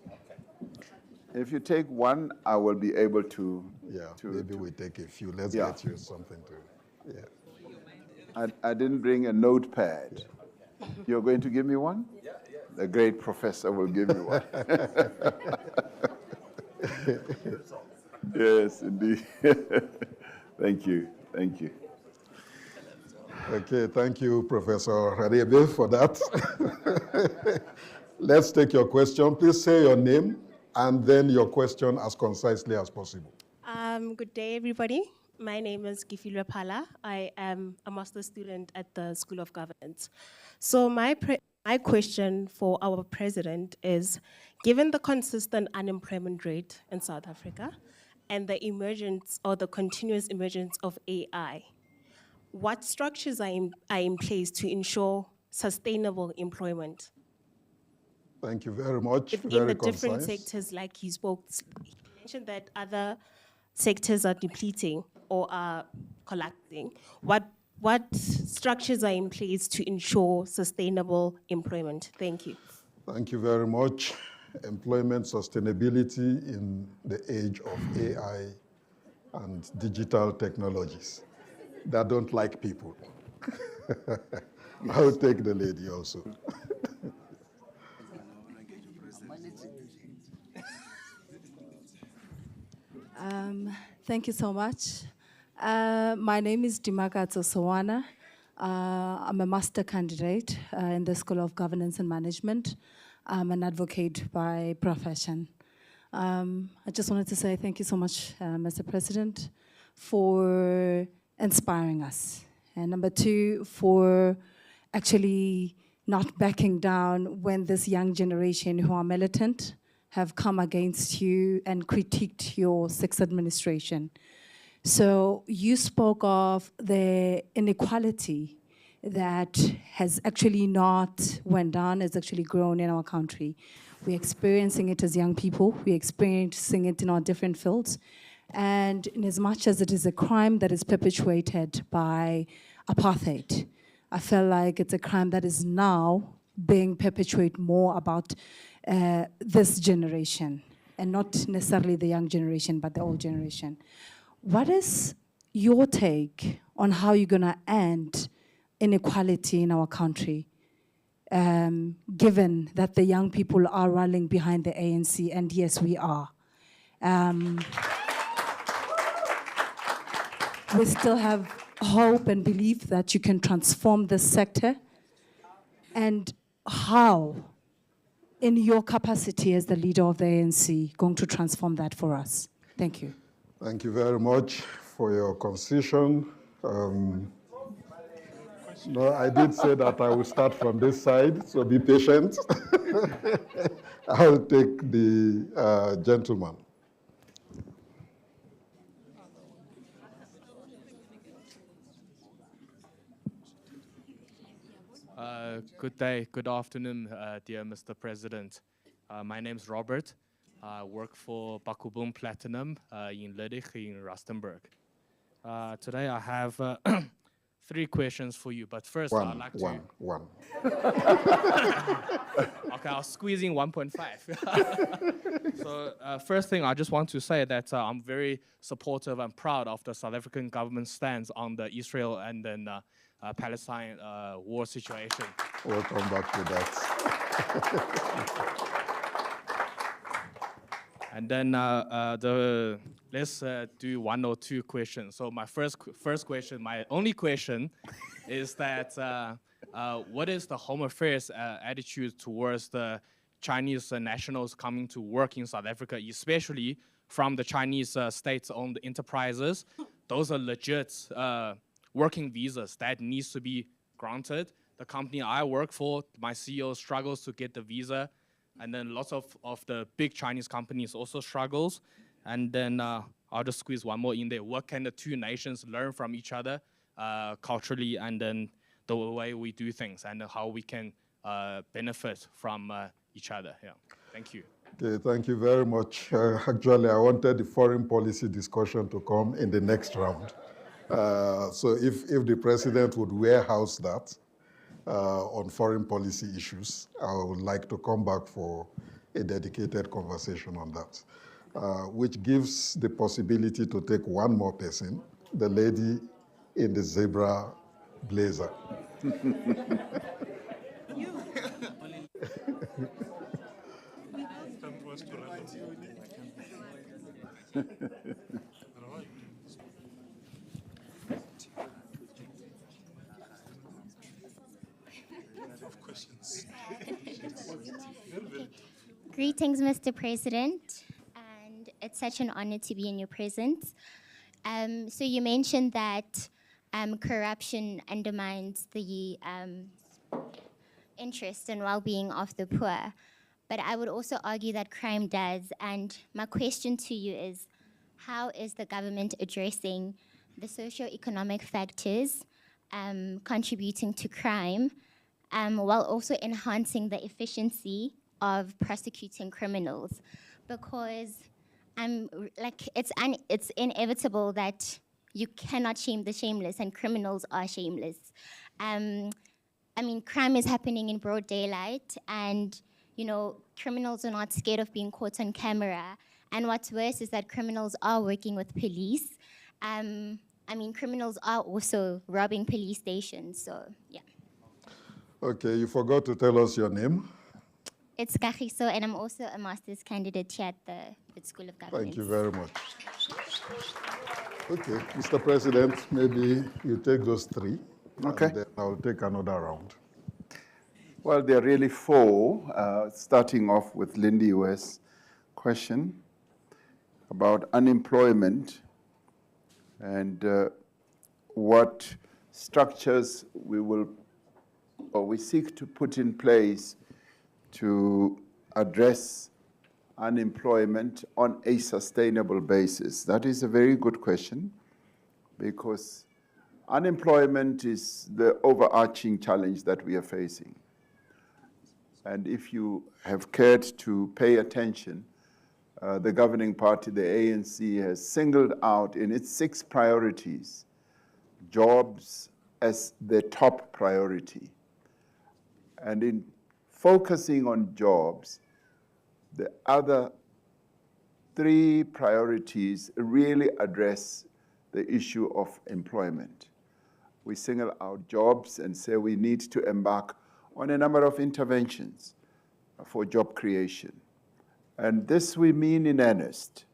If you take one, I will be able to... Yeah, maybe we take a few. Let's get you something to... Yeah. I didn't bring a notepad. Yeah. You're going to give me one? Yeah. The great professor will give me one. Yes, indeed. Thank you. Thank you. Okay, thank you, Professor Radebe, for that. Let's take your question. Please say your name and then your question as concisely as possible. Good day, everybody. My name is Gifilwe Phala. I am a master's student at the School of Governance. So my question for our president is, given the consistent unemployment rate in South Africa and the emergence or the continuous emergence of AI, what structures are in place to ensure sustainable employment? Thank you very much. In the different sectors, like he mentioned that other sectors are depleting or are collapsing. What structures are in place to ensure sustainable employment? Thank you. Thank you very much. Employment sustainability in the age of AI and digital technologies that don't like people. I'll take the lady also. Thank you so much. My name is Dimakatso Sowana. I'm a master candidate in the School of Governance and Management. I'm an advocate by profession. I just wanted to say thank you so much, Mr. President, for inspiring us. And number two, for actually not backing down when this young generation who are militant have come against you and critiqued your sixth administration. So you spoke of the inequality that has actually not went down, it's actually grown in our country. We're experiencing it as young people, we're experiencing it in our different fields. And in as much as it is a crime that is perpetuated by apartheid, I feel like it's a crime that is now being perpetuated more about this generation, and not necessarily the young generation, but the old generation. What is your take on how you're gonna end inequality in our country, given that the young people are rallying behind the ANC, and yes, we are. We still have hope and belief that you can transform this sector. And how, in your capacity as the leader of the ANC, going to transform that for us? Thank you. Thank you very much for your concision. No, I did say that I will start from this side, so be patient. I'll take the gentleman. Good day, good afternoon, dear Mr. President. My name's Robert. I work for Bakubung Platinum in Liddich in Rustenburg. Today I have 3 questions for you, but first I'd like to... One. Okay, I'll squeeze in 1.5. So first thing, I just want to say that I'm very supportive and proud of the South African government stance on the Israel and then Palestine war situation. We'll come back to that. And then let's do 1 or 2 questions. So my first question, my only question, is that what is the Home Affairs attitude towards the Chinese nationals coming to work in South Africa, especially from the Chinese state-owned enterprises? Those are legit working visas that needs to be granted. The company I work for, my CEO struggles to get the visa, and then lots of the big Chinese companies also struggles. And then I'll just squeeze one more in there. What can the 2 nations learn from each other culturally, and then the way we do things, and how we can benefit from each other? Yeah, thank you. Okay, thank you very much. Actually, I wanted the foreign policy discussion to come in the next round. So if the president would warehouse that on foreign policy issues, I would like to come back for a dedicated conversation on that, which gives the possibility to take one more person, the lady in the zebra blazer. Greetings, Mr. President, and it's such an honor to be in your presence. So you mentioned that corruption undermines the interest and well-being of the poor, but I would also argue that crime does. And my question to you is, how is the government addressing the socio-economic factors contributing to crime, while also enhancing the efficiency of prosecuting criminals? Because it's inevitable that you cannot shame the shameless, and criminals are shameless. I mean, crime is happening in broad daylight, and criminals are not scared of being caught on camera. And what's worse is that criminals are working with police. I mean, criminals are also robbing police stations, so yeah. Okay, you forgot to tell us your name. It's Kagiso, and I'm also a master's candidate here at the School of Governance. Thank you very much. Okay, Mr. President, maybe you take those 3. Okay. And then I'll take another round. Well, there are really 4, starting off with Lindy West's question about unemployment and what structures we seek to put in place to address unemployment on a sustainable basis. That is a very good question, because unemployment is the overarching challenge that we are facing. And if you have cared to pay attention, the governing party, the ANC, has singled out in its 6 priorities jobs as the top priority. And in focusing on jobs, the other 3 priorities really address the issue of employment. we single out jobs and say we need to embark on a number of interventions for job creation. And this we mean in earnest.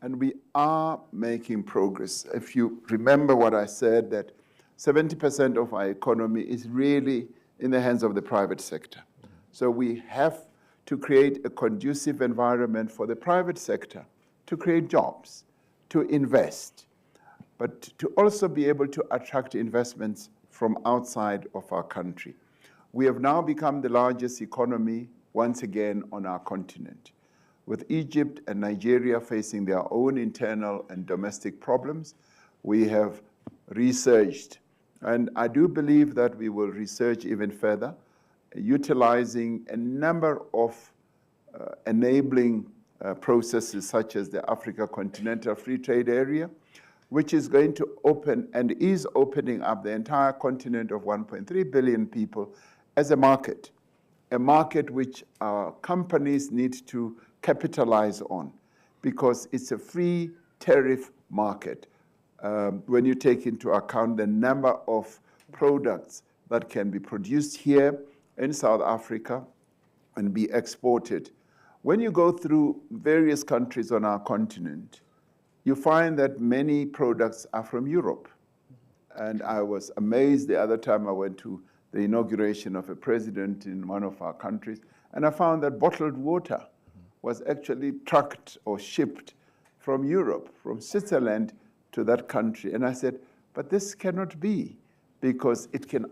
And we are making progress. If you remember what I said, that 70% of our economy is really in the hands of the private sector. So we have to create a conducive environment for the private sector to create jobs, to invest, but to also be able to attract investments from outside of our country. We have now become the largest economy once again on our continent, with Egypt and Nigeria facing their own internal and domestic problems. We have researched, and I do believe that we will research even further, utilizing a number of enabling processes such as the Africa Continental Free Trade Area, which is going to open and is opening up the entire continent of 1.3 billion people as a market which our companies need to capitalize on, because it's a free tariff market when you take into account the number of products that can be produced here in South Africa and be exported. When you go through various countries on our continent, you find that many products are from Europe. And I was amazed the other time I went to the inauguration of a president in one of our countries, and I found that bottled water was actually trucked or shipped from Europe, from Switzerland to that country. And I said, but this cannot be, because it can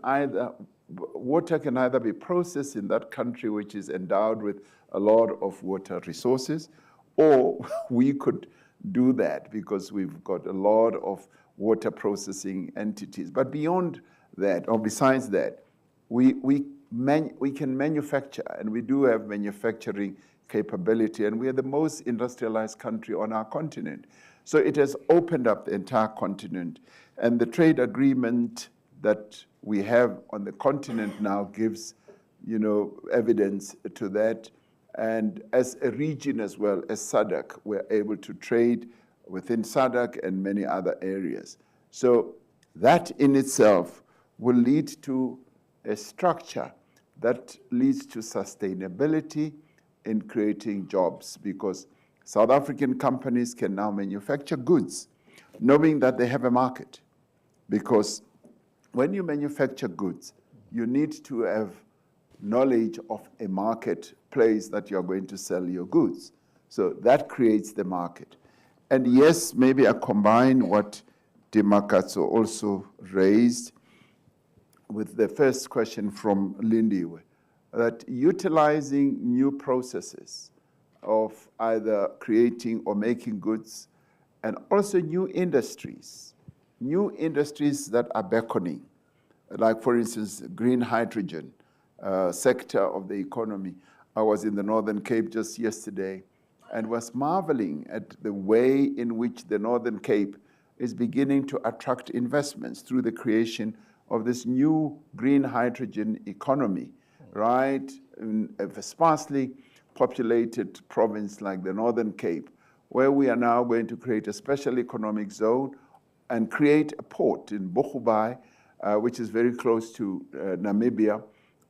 water can either be processed in that country, which is endowed with a lot of water resources, or we could do that because we've got a lot of water processing entities. But beyond that, or besides that, we can manufacture, and we do have manufacturing capability, and we are the most industrialized country on our continent. So it has opened up the entire continent, and the trade agreement that we have on the continent now gives, evidence to that. And as a region as well as SADC, we're able to trade within SADC and many other areas. So that in itself will lead to a structure that leads to sustainability in creating jobs, because South African companies can now manufacture goods knowing that they have a market. Because when you manufacture goods, you need to have knowledge of a marketplace that you're going to sell your goods. So that creates the market. And yes, maybe I combine what Dimakatso also raised with the first question from Lindiwe, that utilizing new processes of either creating or making goods, and also new industries that are beckoning, like for instance, green hydrogen sector of the economy. I was in the Northern Cape just yesterday and was marveling at the way in which the Northern Cape is beginning to attract investments through the creation of this new green hydrogen economy, right? In a sparsely populated province like the Northern Cape, where we are now going to create a special economic zone and create a port in Bochubai, which is very close to Namibia,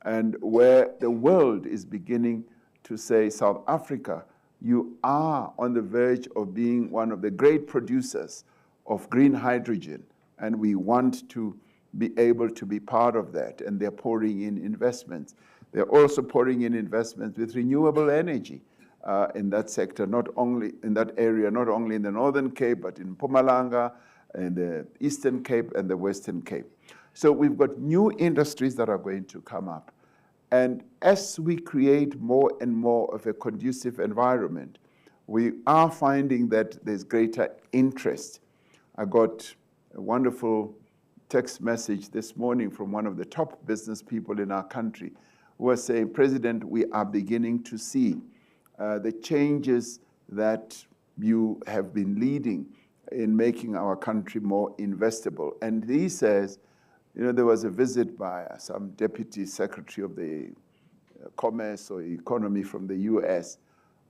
and where the world is beginning to say, South Africa, you are on the verge of being one of the great producers of green hydrogen, and we want to be able to be part of that, and they're pouring in investments. They're also pouring in investments with renewable energy in that sector, not only in that area, not only in the Northern Cape, but in Mpumalanga, in the Eastern Cape and the Western Cape. So we've got new industries that are going to come up. And as we create more and more of a conducive environment, we are finding that there's greater interest. I got a wonderful text message this morning from one of the top business people in our country who was saying, President, we are beginning to see the changes that you have been leading in making our country more investable. And he says, there was a visit by some deputy secretary of the commerce or economy from the US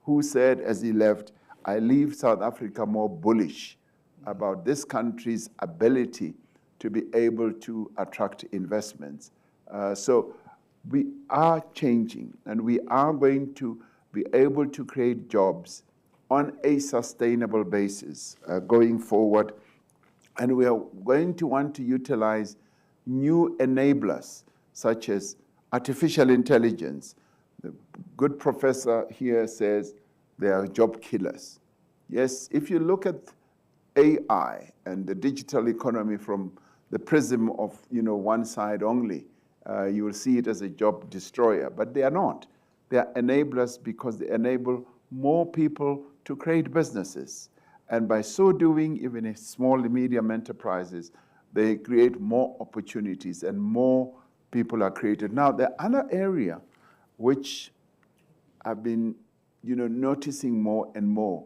who said as he left, I leave South Africa more bullish about this country's ability to be able to attract investments. So we are changing, and we are going to be able to create jobs on a sustainable basis going forward. And we are going to want to utilize new enablers, such as artificial intelligence. The good professor here says they are job killers. Yes, if you look at AI and the digital economy from the prism of one side only, you will see it as a job destroyer, but they are not. They are enablers because they enable more people to create businesses. And by so doing, even in small and medium enterprises, they create more opportunities and more people are created. Now, the other area which I've been noticing more and more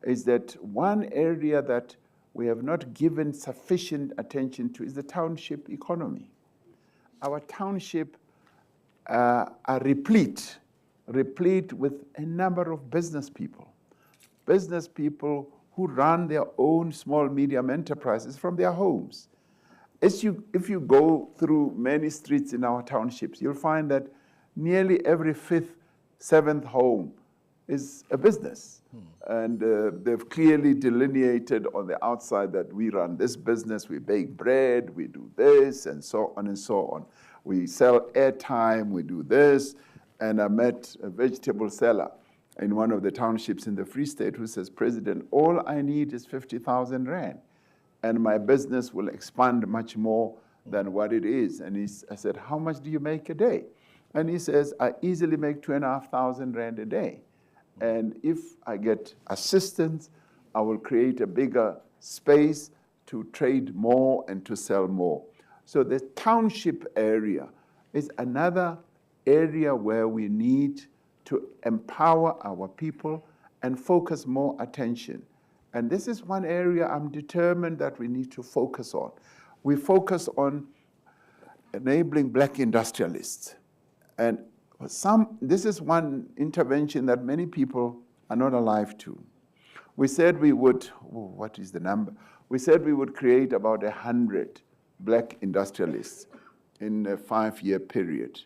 is that one area that we have not given sufficient attention to is the township economy. Our township are replete with a number of business people who run their own small, medium enterprises from their homes. If you go through many streets in our townships, you'll find that nearly every fifth, seventh home is a business. And they've clearly delineated on the outside that we run this business, we bake bread, we do this, and so on and so on. We sell airtime, we do this. And I met a vegetable seller in one of the townships in the Free State who says, President, all I need is 50,000 Rand. And my business will expand much more than what it is. And I said, how much do you make a day? And he says, I easily make 2,500 Rand a day. And if I get assistance, I will create a bigger space to trade more and to sell more. So the township area is another area where we need to empower our people and focus more attention. And this is one area I'm determined that we need to focus on. We focus on enabling Black industrialists. And this is one intervention that many people are not alive to. We said we would, what is the number? We said we would create about 100 Black industrialists in a 5-year period.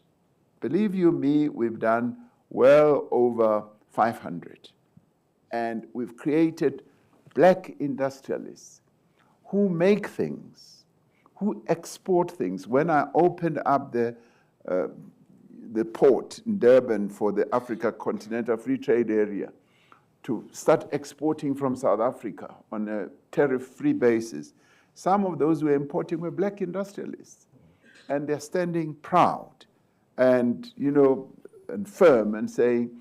Believe you me, we've done well over 500. And we've created Black industrialists who make things, who export things. When I opened up the port in Durban for the Africa Continental Free Trade Area to start exporting from South Africa on a tariff-free basis, some of those who were importing were Black industrialists. And they're standing proud and, and firm and saying,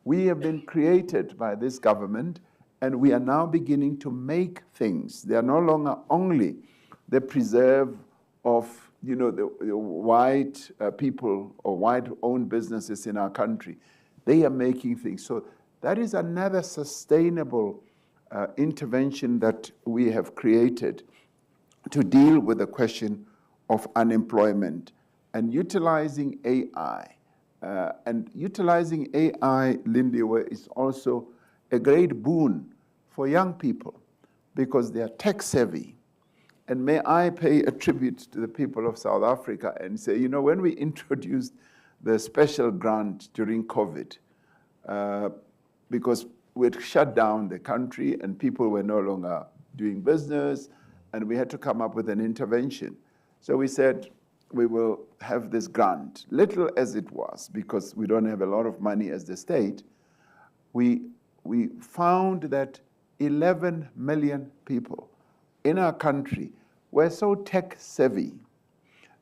we have been created by this government and we are now beginning to make things. They are no longer only the preserve of the white people or white-owned businesses in our country. They are making things. So that is another sustainable intervention that we have created to deal with the question of unemployment and utilizing AI. And utilizing AI, Lindiwe, is also a great boon for young people because they are tech-savvy. And may I pay a tribute to the people of South Africa and say, when we introduced the special grant during COVID, because we'd shut down the country and people were no longer doing business, and we had to come up with an intervention. So we said, we will have this grant, little as it was, because we don't have a lot of money as the state. We found that 11 million people in our country were so tech savvy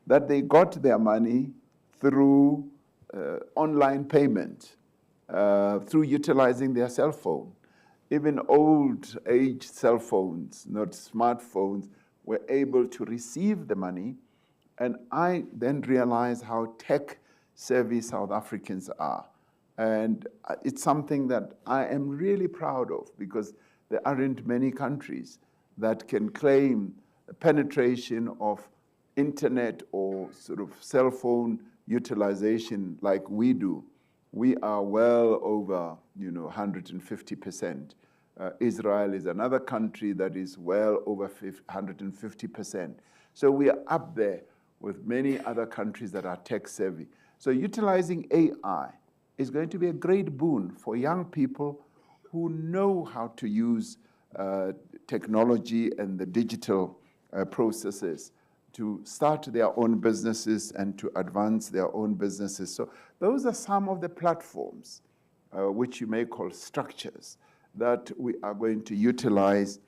that they got their money through online payment, through utilizing their cell phone. Even old age cell phones, not smartphones, were able to receive the money. And I then realized how tech savvy South Africans are. And it's something that I am really proud of because there aren't many countries that can claim the penetration of internet or sort of cell phone utilization like we do. We are well over 150%. Israel is another country that is well over 150%. So we are up there with many other countries that are tech savvy. So utilizing AI is going to be a great boon for young people who know how to use technology and the digital processes to start their own businesses and to advance their own businesses. So those are some of the platforms, which you may call structures, that we are going to utilize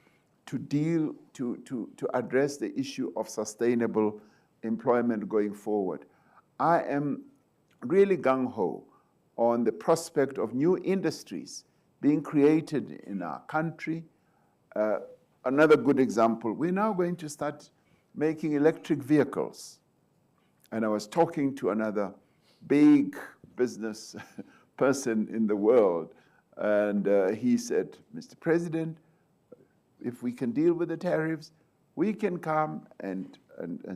to deal, to address the issue of sustainable employment going forward. I am really gung-ho on the prospect of new industries being created in our country. Another good example, we're now going to start making electric vehicles. And I was talking to another big business person in the world, and he said, Mr. President, if we can deal with the tariffs, we can come and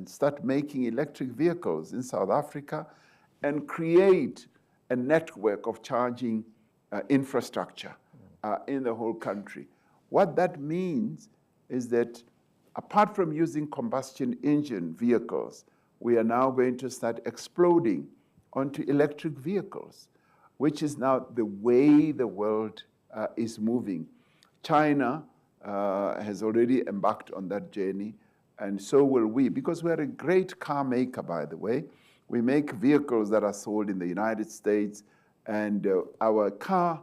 start making electric vehicles in South Africa and create a network of charging infrastructure in the whole country. What that means is that apart from using combustion engine vehicles, we are now going to start exploding onto electric vehicles, which is now the way the world is moving. China has already embarked on that journey, and so will we, because we're a great car maker, by the way. We make vehicles that are sold in the United States, and our car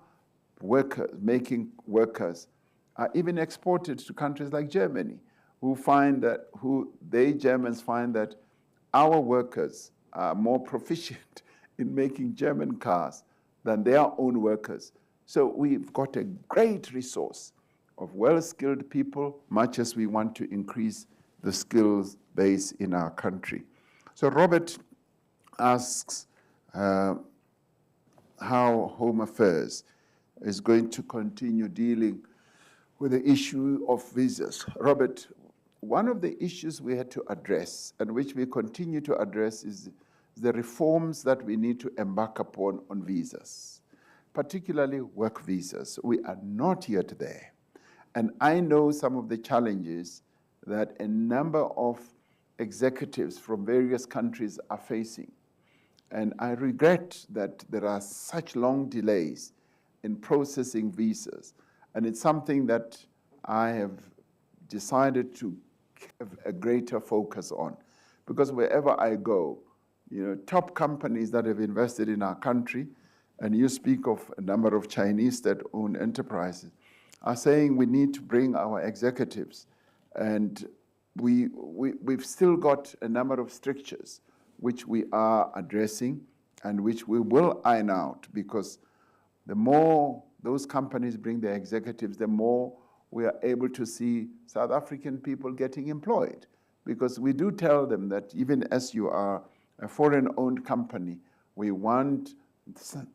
workers, making workers, are even exported to countries like Germany, Germans find that our workers are more proficient in making German cars than their own workers. So we've got a great resource of well-skilled people, much as we want to increase the skills base in our country. So Robert asks how Home Affairs is going to continue dealing with the issue of visas. Robert, one of the issues we had to address, and which we continue to address, is the reforms that we need to embark upon on visas, particularly work visas. We are not yet there. And I know some of the challenges that a number of executives from various countries are facing. And I regret that there are such long delays in processing visas. And it's something that I have decided to have a greater focus on. Because wherever I go, top companies that have invested in our country, and you speak of a number of Chinese state-owned enterprises, are saying we need to bring our executives. And we've still got a number of strictures which we are addressing and which we will iron out, because the more those companies bring their executives, the more we are able to see South African people getting employed. Because we do tell them that even as you are a foreign-owned company, we want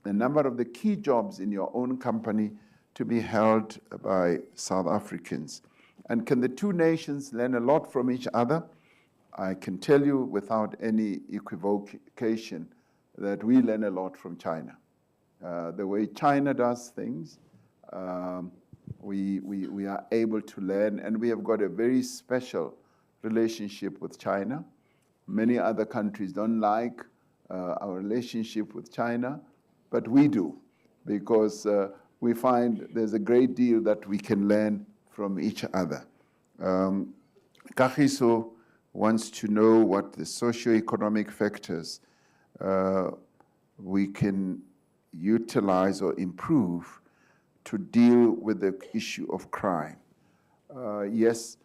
a number of the key jobs in your own company to be held by South Africans. And can the two nations learn a lot from each other? I can tell you without any equivocation that we learn a lot from China. The way China does things, we are able to learn, and we have got a very special relationship with China. Many other countries don't like our relationship with China, but we do, because we find there's a great deal that we can learn from each other. Kagiso wants to know what the socio-economic factors we can utilize or improve to deal with the issue of crime. Yes,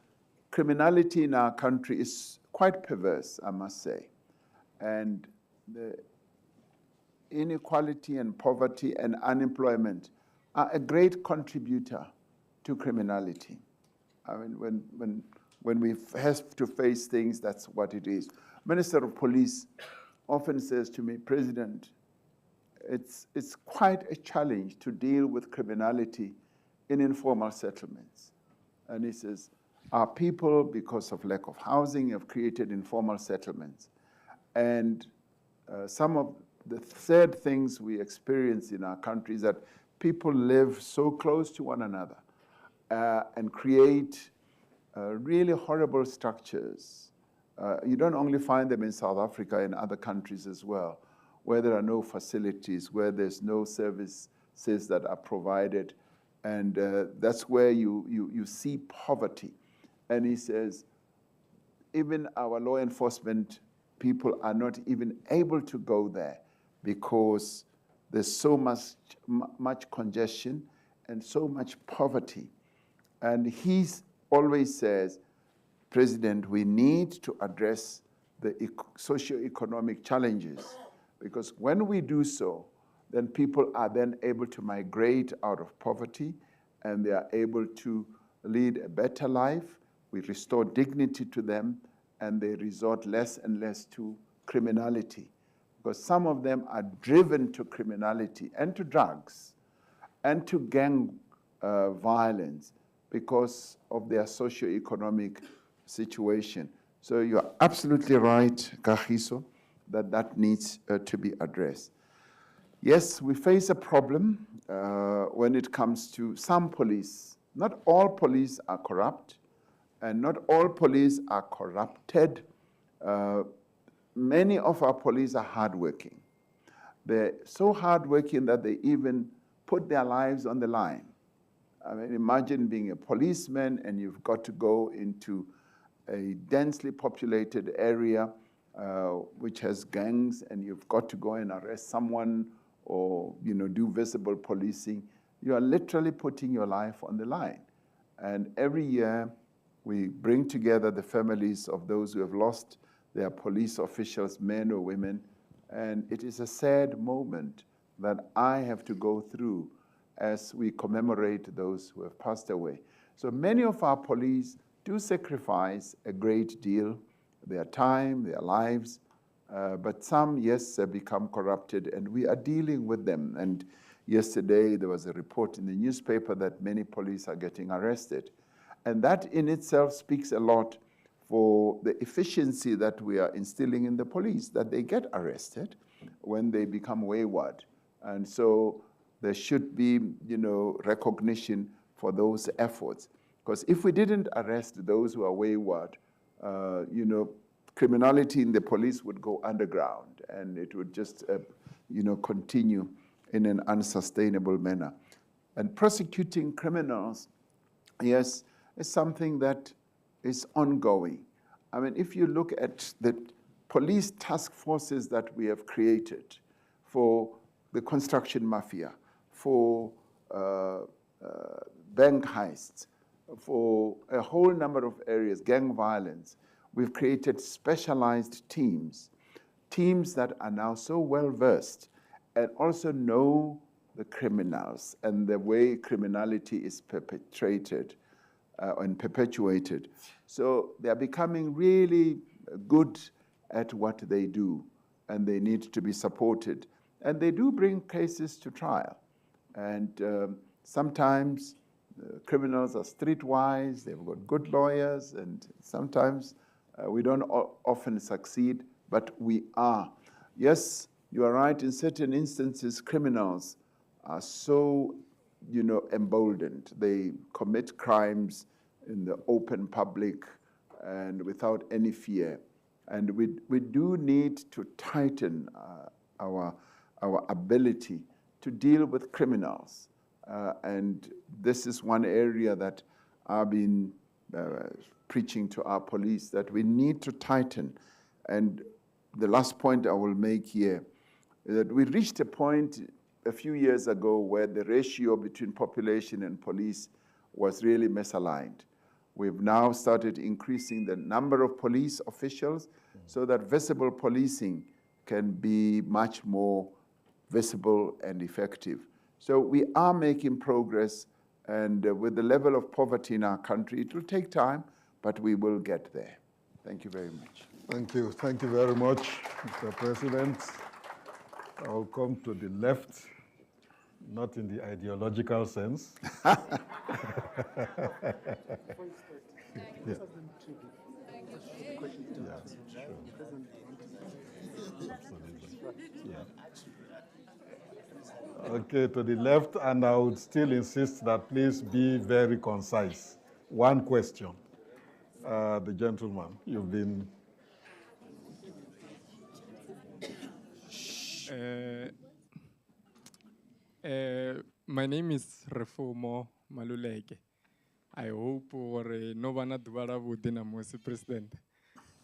criminality in our country is quite perverse, I must say. And the inequality and poverty and unemployment are a great contributor to criminality. I mean, when we have to face things, that's what it is. Minister of Police often says to me, President, it's quite a challenge to deal with criminality in informal settlements. And he says, our people, because of lack of housing, have created informal settlements. And some of the sad things we experience in our country is that people live so close to one another and create really horrible structures You don't only find them in South Africa, in other countries as well, where there are no facilities, where there's no services that are provided. And that's where you see poverty. And he says, even our law enforcement people are not even able to go there because there's so much congestion and so much poverty. And he always says, President, we need to address the socio-economic challenges, because when we do so, then people are then able to migrate out of poverty and they are able to lead a better life. We restore dignity to them and they resort less and less to criminality, because some of them are driven to criminality and to drugs and to gang violence because of their socio-economic situation. So you're absolutely right, Kagiso, that needs to be addressed. Yes, we face a problem when it comes to some police. Not all police are corrupt, and not all police are corrupted. Many of our police are hardworking. They're so hardworking that they even put their lives on the line. I mean, imagine being a policeman and you've got to go into a densely populated area which has gangs, and you've got to go and arrest someone or do visible policing. You are literally putting your life on the line. And every year we bring together the families of those who have lost their police officials, men or women, and it is a sad moment that I have to go through as we commemorate those who have passed away. So many of our police do sacrifice a great deal, their time, their lives, but some, yes, become corrupted, and we are dealing with them. And yesterday there was a report in the newspaper that many police are getting arrested. And that in itself speaks a lot for the efficiency that we are instilling in the police, that they get arrested when they become wayward. And so there should be, recognition for those efforts. Because if we didn't arrest those who are wayward, criminality in the police would go underground, and it would just, continue in an unsustainable manner. And prosecuting criminals, yes, is something that is ongoing. I mean, if you look at the police task forces that we have created for the construction mafia, for bank heists, for a whole number of areas, gang violence, we've created specialized teams that are now so well-versed and also know the criminals and the way criminality is perpetrated and perpetuated. So they're becoming really good at what they do, and they need to be supported. And they do bring cases to trial. And sometimes criminals are streetwise, they've got good lawyers, and sometimes we don't often succeed, but we are. Yes, you are right, in certain instances, criminals are so, emboldened. They commit crimes in the open public and without any fear. And we do need to tighten our ability to deal with criminals. And this is one area that I've been preaching to our police, that we need to tighten. And the last point I will make here is that we reached a point a few years ago where the ratio between population and police was really misaligned. We've now started increasing the number of police officials so that visible policing can be much more visible and effective. So we are making progress, and with the level of poverty in our country, it will take time, but we will get there. Thank you very much. Thank you. Thank you very much, Mr. President. I'll come to the left, not in the ideological sense. Yeah. Yeah, sure. Yeah. Okay, to the left, and I would still insist that please be very concise. One question. The gentleman, you've been My name is Refumo Maluleke. I hope no bana dubara budina Mr. President.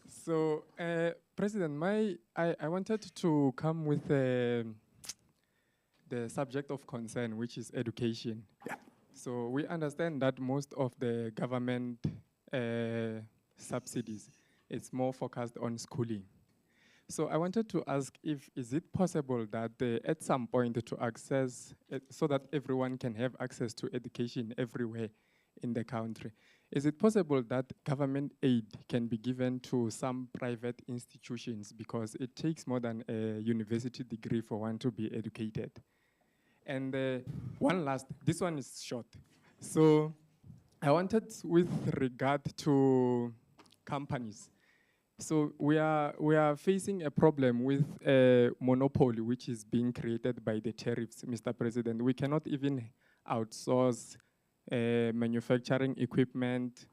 So, President, I wanted to come with the subject of concern, which is education. Yeah. So we understand that most of the government subsidies, it's more focused on schooling. So I wanted to ask is it possible that at some point to access, so that everyone can have access to education everywhere in the country, is it possible that government aid can be given to some private institutions because it takes more than a university degree for one to be educated? And one last, this one is short. So I wanted with regard to companies. So we are facing a problem with a monopoly which is being created by the tariffs, Mr. President. We cannot even outsource manufacturing equipment,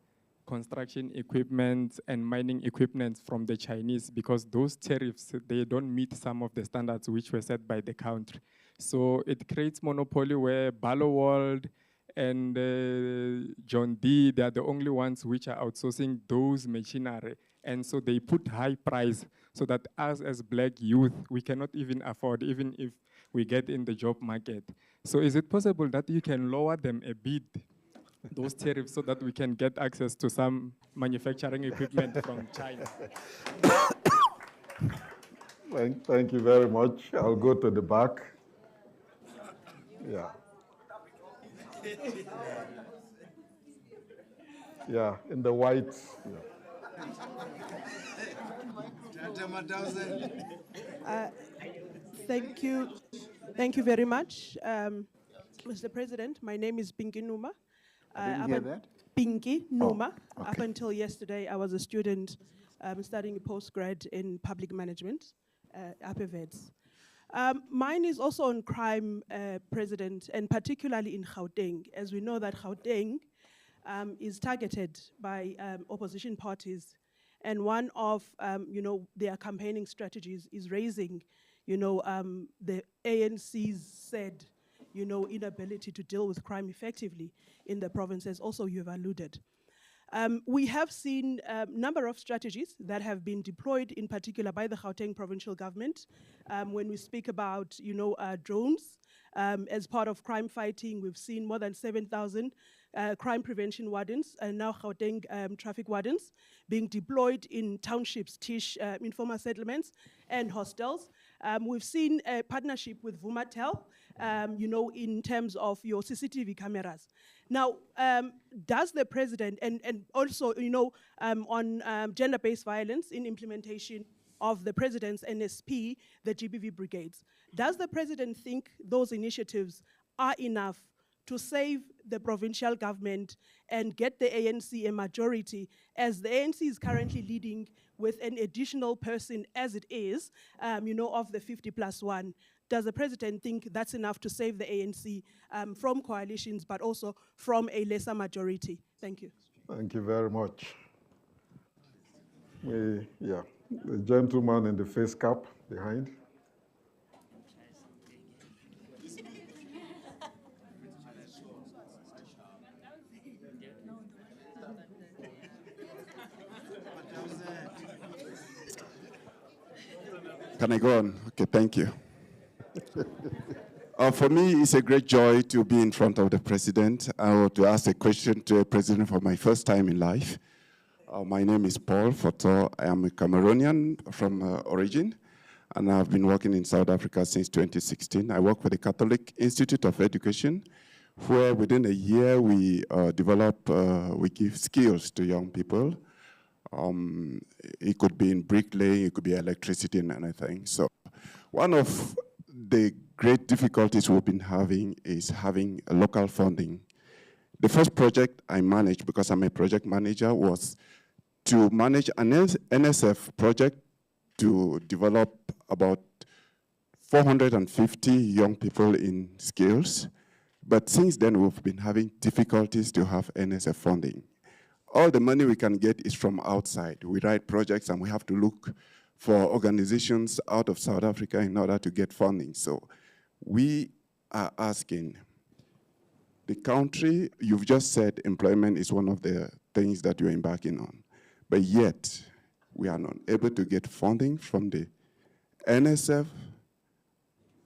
construction equipment, and mining equipment from the Chinese because those tariffs, they don't meet some of the standards which were set by the country. So it creates monopoly where World and John D, they are the only ones which are outsourcing those machinery. And so they put high price so that us as black youth, we cannot even afford, even if we get in the job market. So is it possible that you can lower them a bit, those tariffs, so that we can get access to some manufacturing equipment from China? Thank you very much. I'll go to the back. Yeah. Yeah, in the white. Yeah. Thank you. Thank you very much, Mr. President. My name is Pinky Numa. I didn't hear that. Pinky Numa. Oh, okay. Up until yesterday, I was a student studying a postgrad in public management, UPVETS. Mine is also on crime, President, and particularly in Gauteng, as we know that Gauteng is targeted by opposition parties, and one of their campaigning strategies is raising, the ANC's said, inability to deal with crime effectively in the provinces. Also, you've alluded. We have seen a number of strategies that have been deployed, in particular by the Gauteng provincial government. When we speak about, drones, as part of crime fighting, we've seen more than 7,000 crime prevention wardens and now Gauteng traffic wardens being deployed in townships, informal settlements, and hostels. We've seen a partnership with Vumatel, in terms of your CCTV cameras. Now, does the president, and also, on gender-based violence in implementation of the president's NSP, the GBV brigades, does the president think those initiatives are enough to save the provincial government and get the ANC a majority, as the ANC is currently leading with an additional person as it is, of the 50+1? Does the president think that's enough to save the ANC from coalitions, but also from a lesser majority? Thank you. Thank you very much. The gentleman in the face cap behind. Can I go on? Okay, thank you. For me, it's a great joy to be in front of the president or to ask a question to the president for my first time in life. My name is Paul Foto. I am a Cameroonian from origin, and I've been working in South Africa since 2016. I work for the Catholic Institute of Education, where within a year we we give skills to young people. It could be in bricklaying, it could be electricity and anything. So one of the great difficulties we've been having is having a local funding. The first project I managed, because I'm a project manager, was to manage an NSF project to develop about 450 young people in skills. But since then, we've been having difficulties to have NSF funding. All the money we can get is from outside. We write projects and we have to look for organizations out of South Africa in order to get funding. So we are asking the country, you've just said employment is one of the things that you're embarking on, but yet we are not able to get funding from the NSF,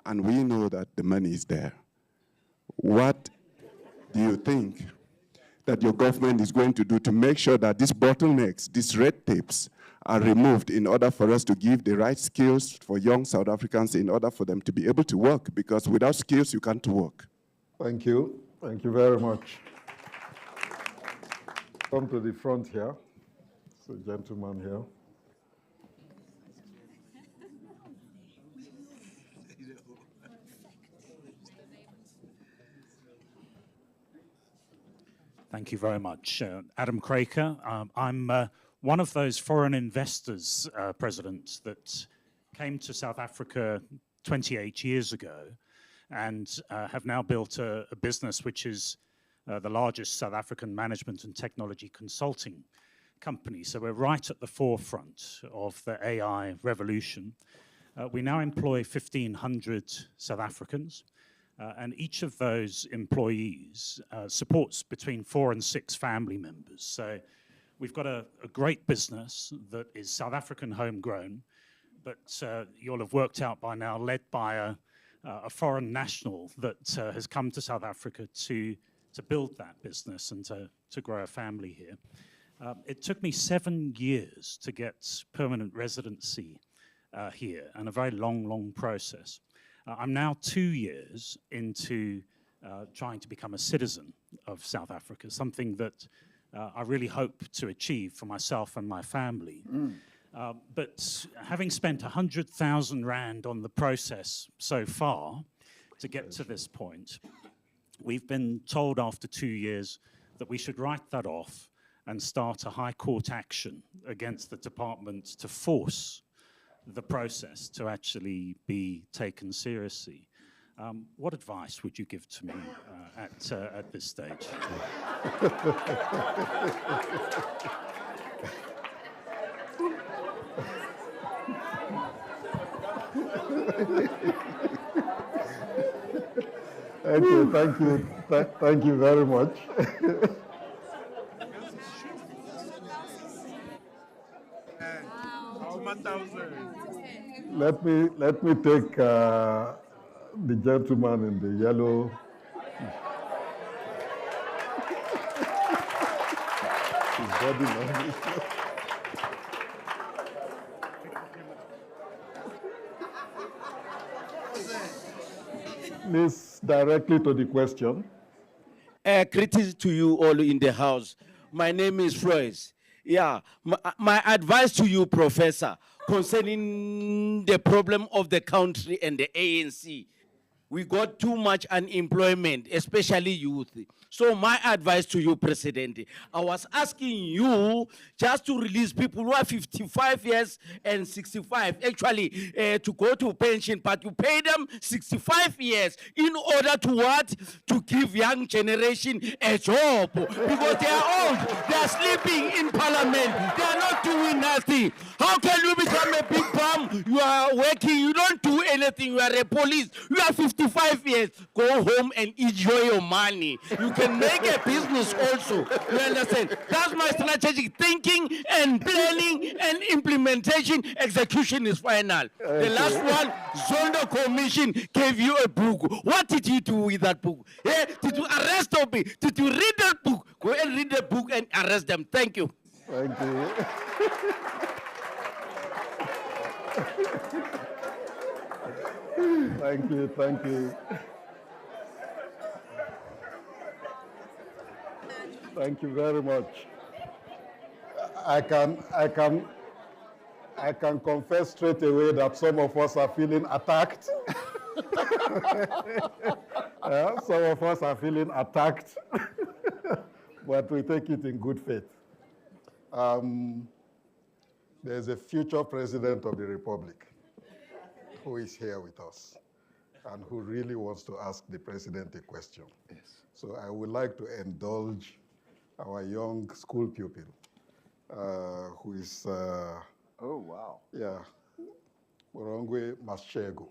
and we know that the money is there. What do you think that your government is going to do to make sure that these bottlenecks, these red tapes, are removed in order for us to give the right skills for young South Africans in order for them to be able to work? Because without skills, you can't work. Thank you. Thank you very much. Come to the front here. It's a gentleman here. Thank you very much. Adam Craker. I'm one of those foreign investors, President, that came to South Africa 28 years ago and have now built a business which is the largest South African management and technology consulting company. So we're right at the forefront of the AI revolution. We now employ 1,500 South Africans. And each of those employees supports between 4 and 6 family members. So we've got a great business that is South African homegrown, but you'll have worked out by now, led by a foreign national that has come to South Africa to build that business and to grow a family here. It took me 7 years to get permanent residency here, and a very long process. I'm now 2 years into trying to become a citizen of South Africa, something that I really hope to achieve for myself and my family. But having spent 100,000 Rand on the process so far to get to this point, we've been told after 2 years that we should write that off and start a high court action against the department to force the process to actually be taken seriously. What advice would you give to me at this stage? Thank you very much. Let me take the gentleman in the yellow. His body language. Please, directly to the question. Greetings to you all in the house. My name is Floyd. Yeah, my advice to you, Professor, concerning the problem of the country and the ANC. We got too much unemployment, especially youth. So my advice to you, President, I was asking you just to release people who are 55 years and 65, actually to go to pension, but you pay them 65 years in order to what? To give young generation a job. Because they are old, they are sleeping in parliament, they are not doing nothing. How can you become a big bum? You are working, you don't do anything, you are a police, you are 55 years, go home and enjoy your money. You can make a business also, you understand? That's my strategic thinking and planning and implementation. Execution is final. The last one, Zondo Commission gave you a book. What did you do with that book? Yeah? Did you arrest them? Did you read that book? Go and read the book and arrest them. Thank you. Thank you. Thank you, thank you. Thank you very much. I can confess straight away that some of us are feeling attacked. Some of us are feeling attacked, but we take it in good faith. There's a future president of the Republic who is here with us and who really wants to ask the president a question. Yes. So I would like to indulge our young school pupil who is... oh, wow. Yeah, Morongwe Mashego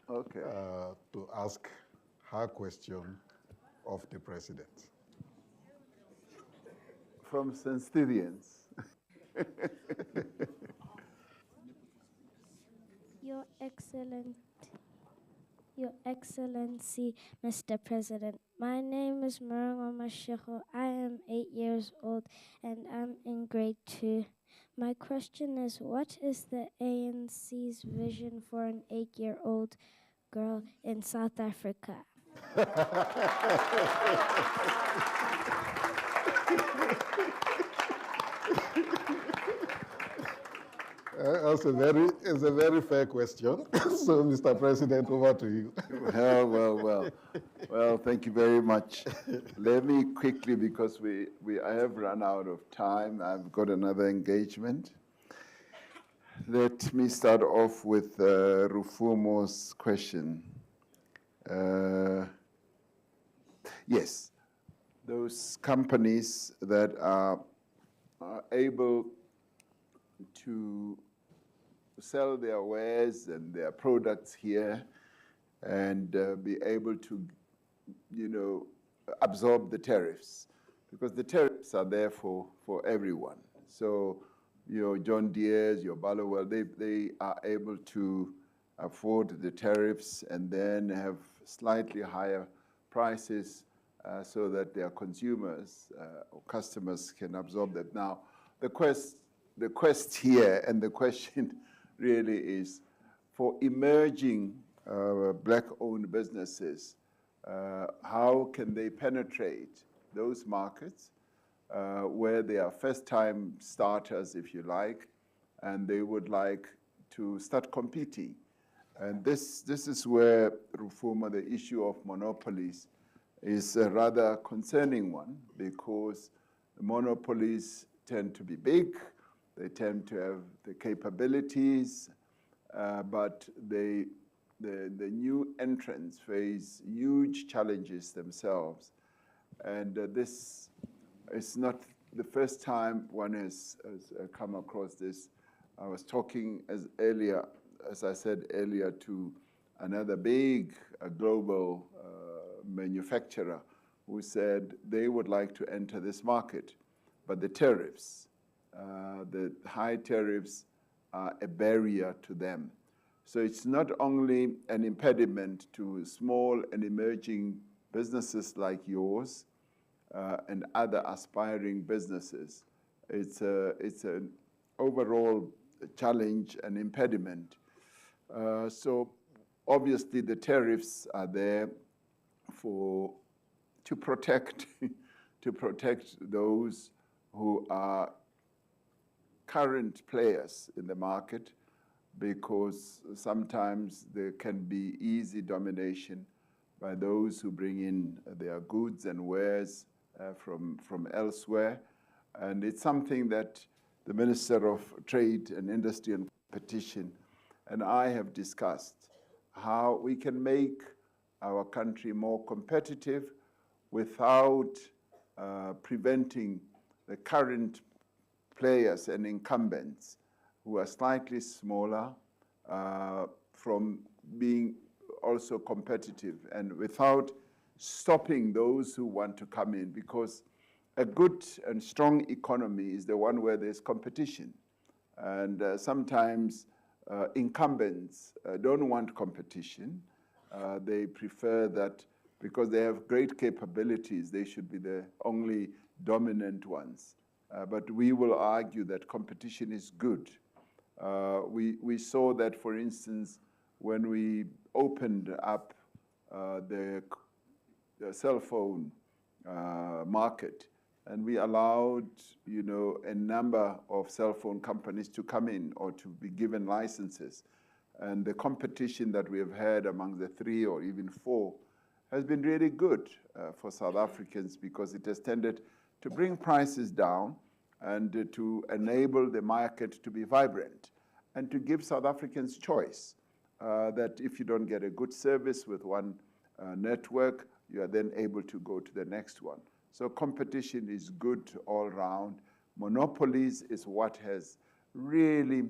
Okay. to ask her question of the president. From St. Stephen's. Your Excellency, Mr. President, my name is Marango Mashego. I am 8 years old and I'm in grade 2. My question is, what is the ANC's vision for an 8-year-old girl in South Africa? It's a very fair question. So, Mr. President, over to you. Well, thank you very much. Let me quickly, because I have run out of time, I've got another engagement. Let me start off with Rufumo's question. Yes, those companies that are able to sell their wares and their products here and be able to, absorb the tariffs, because the tariffs are there for everyone. So your John Deere's, your Ballowell, they are able to afford the tariffs and then have slightly higher prices so that their consumers or customers can absorb that. Now, the quest here and the question really is for emerging black-owned businesses, how can they penetrate those markets where they are first-time starters, if you like, and they would like to start competing. And this is where, Rufuma, the issue of monopolies is a rather concerning one, because the monopolies tend to be big, they tend to have the capabilities, but the new entrants face huge challenges themselves. And this is not the first time one has come across this. I was talking as I said earlier, to another big global manufacturer who said they would like to enter this market, but the tariffs, the high tariffs are a barrier to them. So it's not only an impediment to small and emerging businesses like yours and other aspiring businesses. It's an overall challenge and impediment. So obviously the tariffs are there to protect those who are current players in the market, because sometimes there can be easy domination by those who bring in their goods and wares from elsewhere. And it's something that the Minister of Trade and Industry and Competition and I have discussed, how we can make our country more competitive without preventing the current players and incumbents who are slightly smaller from being also competitive, and without stopping those who want to come in, because a good and strong economy is the one where there's competition. And sometimes incumbents don't want competition. They prefer that because they have great capabilities, they should be the only dominant ones. But we will argue that competition is good. We saw that, for instance, when we opened up the cell phone market, and we allowed, a number of cell phone companies to come in or to be given licenses. And the competition that we have had among the 3 or even 4 has been really good for South Africans, because it has tended to bring prices down and to enable the market to be vibrant and to give South Africans choice, that if you don't get a good service with one network, you are then able to go to the next one. So competition is good all around. Monopolies is what has really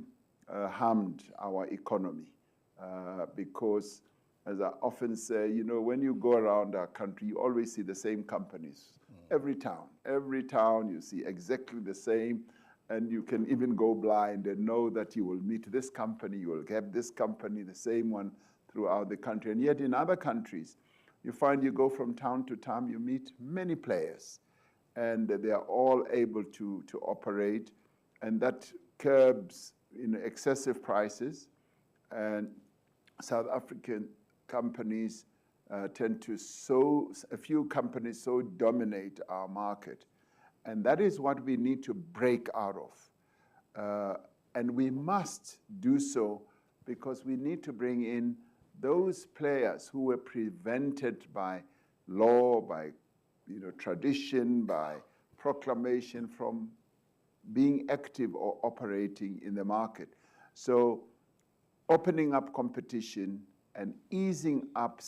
harmed our economy. because, as I often say, you know, when you go around our country, you always see the same companies. Every town you see exactly the same, and you can even go blind and know that you will meet this company, you will get this company, the same one throughout the country. And yet in other countries, you find you go from town to town, you meet many players, and they are all able to operate, and that curbs excessive prices. And South African companies tend to a few companies so dominate our market. And that is what we need to break out of. And we must do so because we need to bring in those players who were prevented by law, by tradition, by proclamation from being active or operating in the market. So opening up competition and easing up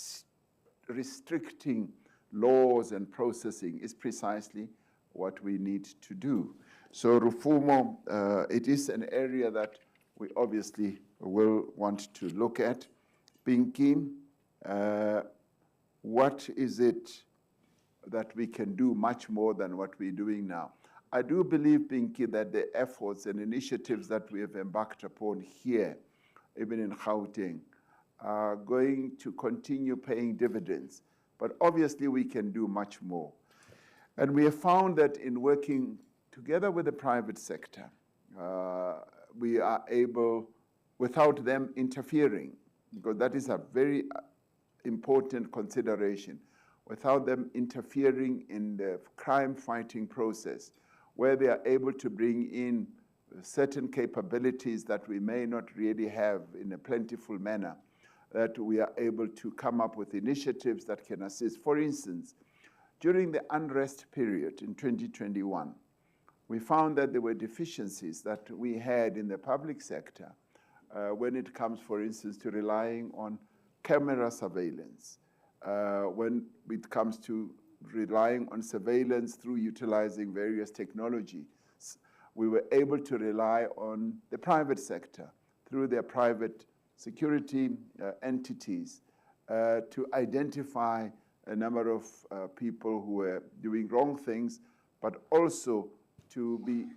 restricting laws and processing is precisely what we need to do. So Rufumo, it is an area that we obviously will want to look at. Pinky, what is it that we can do much more than what we're doing now? I do believe, Pinky, that the efforts and initiatives that we have embarked upon here, even in Gauteng, are going to continue paying dividends. But obviously we can do much more. And we have found that in working together with the private sector, we are able, without them interfering, because that is a very important consideration, without them interfering in the crime-fighting process, where they are able to bring in certain capabilities that we may not really have in a plentiful manner, that we are able to come up with initiatives that can assist. For instance, during the unrest period in 2021, we found that there were deficiencies that we had in the public sector when it comes, for instance, to relying on camera surveillance, when it comes to relying on surveillance through utilizing various technologies. We were able to rely on the private sector through their private security entities to identify a number of people who were doing wrong things, but also to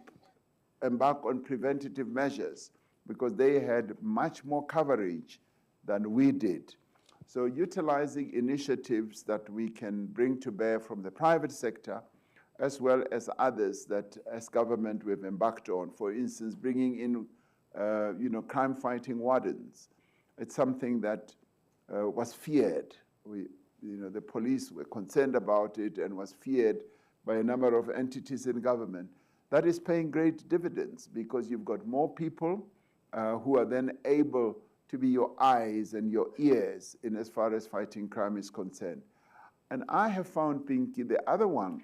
embark on preventative measures because they had much more coverage than we did. So utilizing initiatives that we can bring to bear from the private sector, as well as others that as government we've embarked on. For instance, bringing in crime-fighting wardens. It's something that was feared. The police were concerned about it and was feared by a number of entities in government. That is paying great dividends because you've got more people who are then able to be your eyes and your ears in as far as fighting crime is concerned. And I have found, Pinky, the other one,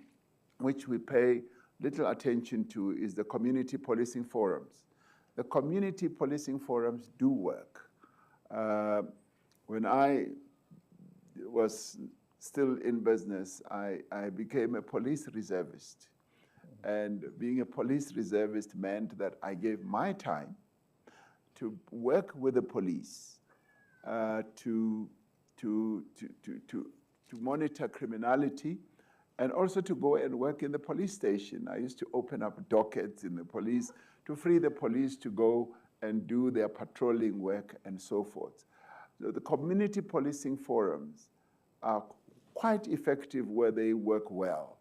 which we pay little attention to, is the community policing forums. The community policing forums do work. When I was still in business, I became a police reservist. And being a police reservist meant that I gave my time to work with the police, to monitor criminality, and also to go and work in the police station. I used to open up dockets in the police to free the police to go and do their patrolling work and so forth. So the community policing forums are quite effective where they work well.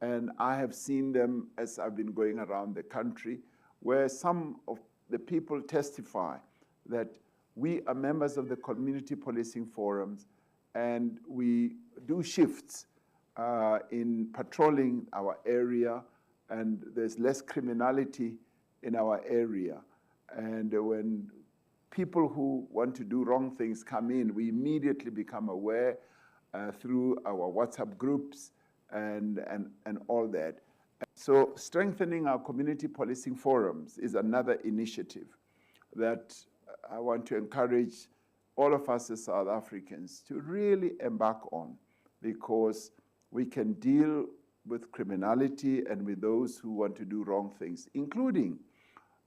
And I have seen them as I've been going around the country, where some of the people testify that we are members of the community policing forums and we do shifts in patrolling our area, and there's less criminality in our area. And when people who want to do wrong things come in, we immediately become aware through our WhatsApp groups and all that. So strengthening our community policing forums is another initiative that I want to encourage all of us as South Africans to really embark on, because we can deal with criminality and with those who want to do wrong things, including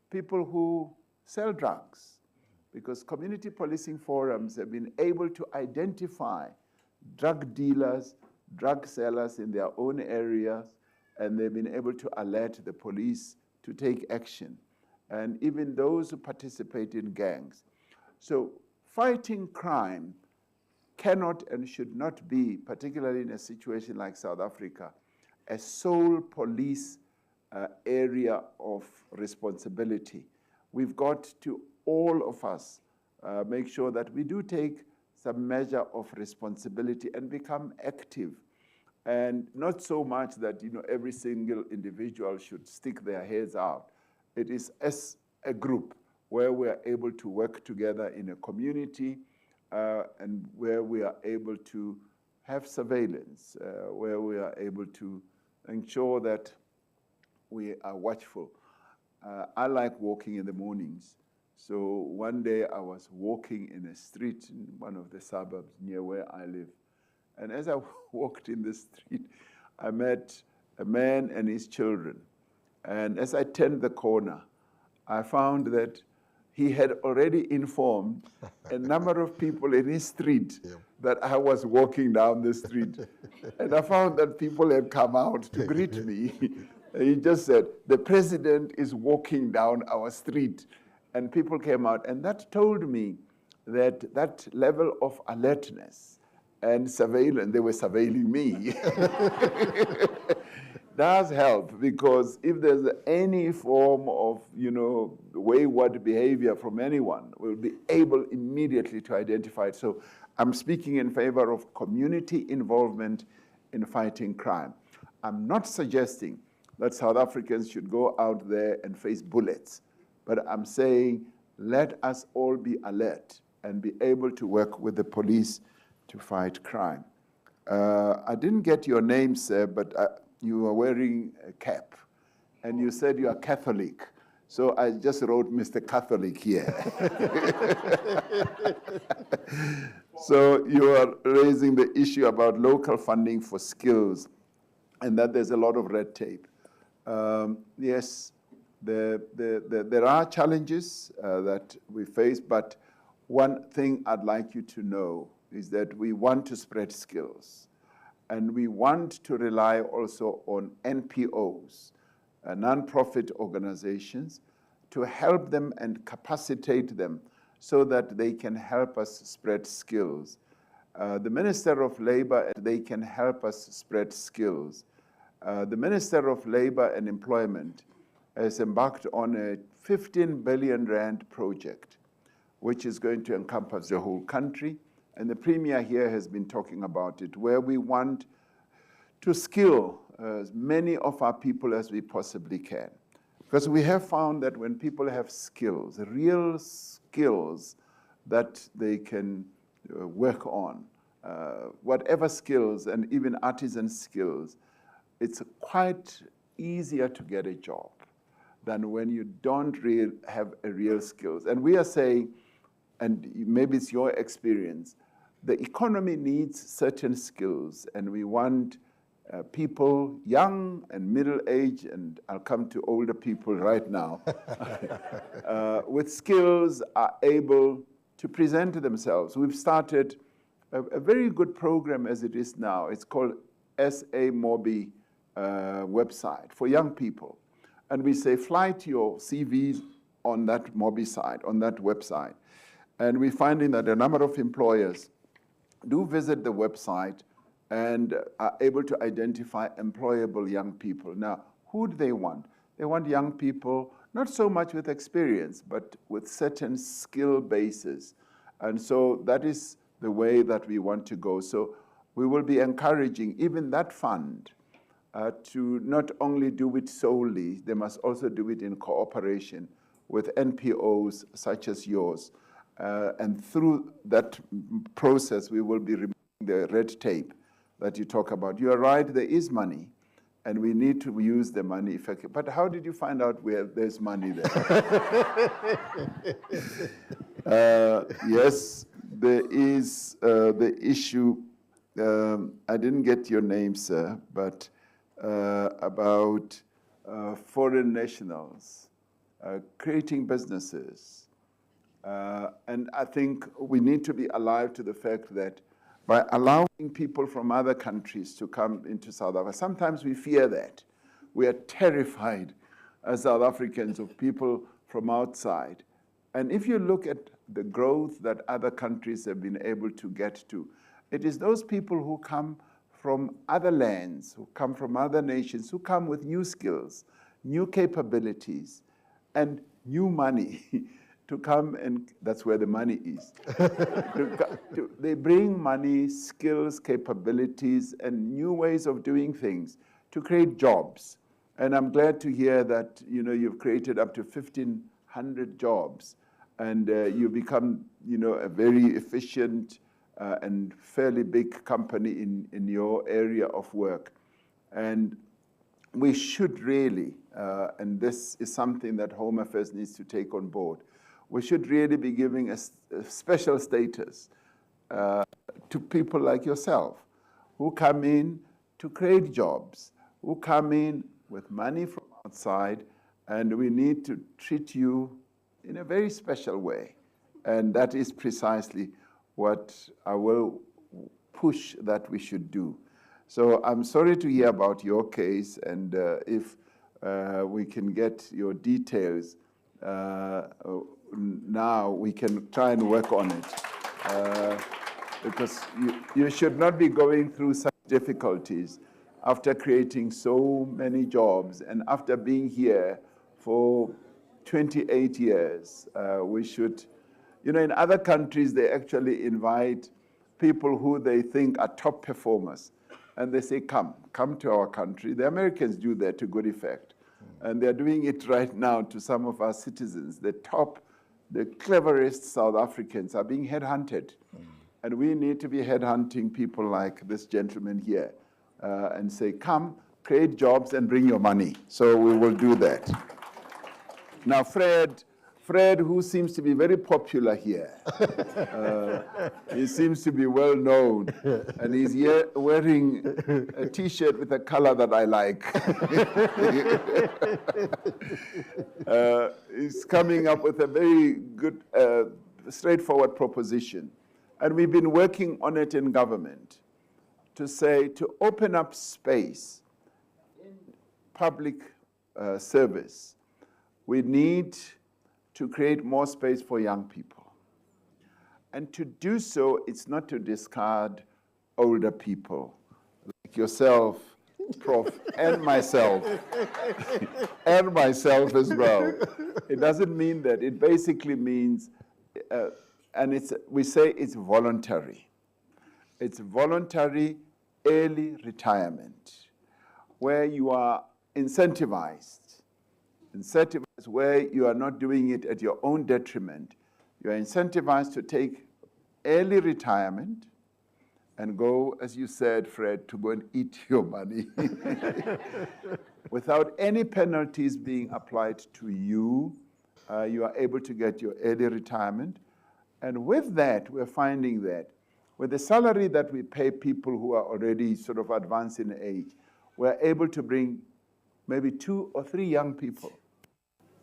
people who sell drugs. because community policing forums have been able to identify drug dealers, drug sellers in their own areas, and they've been able to alert the police to take action, and even those who participate in gangs. So fighting crime cannot and should not be, particularly in a situation like South Africa, a sole police area of responsibility. We've got to, all of us, make sure that we do take some measure of responsibility and become active. And not so much that every single individual should stick their heads out. It is as a group where we are able to work together in a community, and where we are able to have surveillance, where we are able to ensure that we are watchful. I like walking in the mornings. So one day I was walking in a street in one of the suburbs near where I live. And as I walked in the street, I met a man and his children. And as I turned the corner, I found that he had already informed a number of people in his street that I was walking down the street. And I found that people had come out to greet me. He just said, "The president is walking down our street." And people came out. And that told me that that level of alertness and surveillance, they were surveilling me, does help, because if there's any form of, wayward behavior from anyone, we'll be able immediately to identify it. So I'm speaking in favor of community involvement in fighting crime. I'm not suggesting that South Africans should go out there and face bullets, but I'm saying let us all be alert and be able to work with the police to fight crime. I didn't get your name, sir, but you are wearing a cap, and you said you are Catholic. So I just wrote Mr. Catholic here. So you are raising the issue about local funding for skills, and that there's a lot of red tape. Yes, there are challenges that we face, but one thing I'd like you to know is that we want to spread skills. And we want to rely also on NPOs, non-profit organizations, to help them and capacitate them so that they can help us spread skills. The Minister of Labor, they can help us spread skills. The Minister of Labor and Employment has embarked on a 15 billion rand project, which is going to encompass the whole country. And the Premier here has been talking about it, where we want to skill as many of our people as we possibly can. Because we have found that when people have skills, real skills that they can work on, whatever skills, and even artisan skills, it's quite easier to get a job than when you don't really have a real skills. And we are saying, and maybe it's your experience, the economy needs certain skills, and we want people, young and middle-aged, and I'll come to older people right now, with skills are able to present themselves. We've started a very good program as it is now. It's called SA Mobi website for young people. And we say, fly to your CVs on that Mobi site, on that website. And we're finding that a number of employers do visit the website and are able to identify employable young people. Now, who do they want? They want young people, not so much with experience, but with certain skill bases. And so that is the way that we want to go. So we will be encouraging even that fund to not only do it solely, they must also do it in cooperation with NPOs such as yours. And through that process, we will be removing the red tape that you talk about. You are right, there is money, and we need to use the money effectively. But how did you find out where there's money there? Yes, there is the issue, I didn't get your name, sir, but about foreign nationals creating businesses. And I think we need to be alive to the fact that by allowing people from other countries to come into South Africa, sometimes we fear that. We are terrified as South Africans of people from outside. And if you look at the growth that other countries have been able to get to, it is those people who come from other lands, who come from other nations, who come with new skills, new capabilities, and new money to come, and that's where the money is. They bring money, skills, capabilities, and new ways of doing things to create jobs. And I'm glad to hear that you've created up to 1,500 jobs, and you become a very efficient and fairly big company in your area of work. And we should really, and this is something that Home Affairs needs to take on board, we should really be giving a special status to people like yourself who come in to create jobs, who come in with money from outside, and we need to treat you in a very special way. And that is precisely what I will push that we should do. So I'm sorry to hear about your case, and if we can get your details now, we can try and work on it. Because you should not be going through such difficulties after creating so many jobs and after being here for 28 years. We should, in other countries, they actually invite people who they think are top performers. And they say, come to our country. The Americans do that to good effect. And they're doing it right now to some of our citizens. The cleverest South Africans are being headhunted. And we need to be headhunting people like this gentleman here and say, come, create jobs and bring your money. So we will do that. Now, Fred, who seems to be very popular here, he seems to be well known, and he's here wearing a T-shirt with a color that I like. He's coming up with a very good, straightforward proposition. And we've been working on it in government to open up space in public service. We need to create more space for young people. And to do so, it's not to discard older people, like yourself, Prof, and myself, and myself as well. It doesn't mean that. It basically means, we say it's voluntary. It's voluntary early retirement, where you are incentivized where you are not doing it at your own detriment. You are incentivized to take early retirement and go, as you said, Fred, to go and eat your money without any penalties being applied to you. You are able to get your early retirement. And with that, we're finding that with the salary that we pay people who are already sort of advanced in age, we're able to bring maybe 2 or 3 young people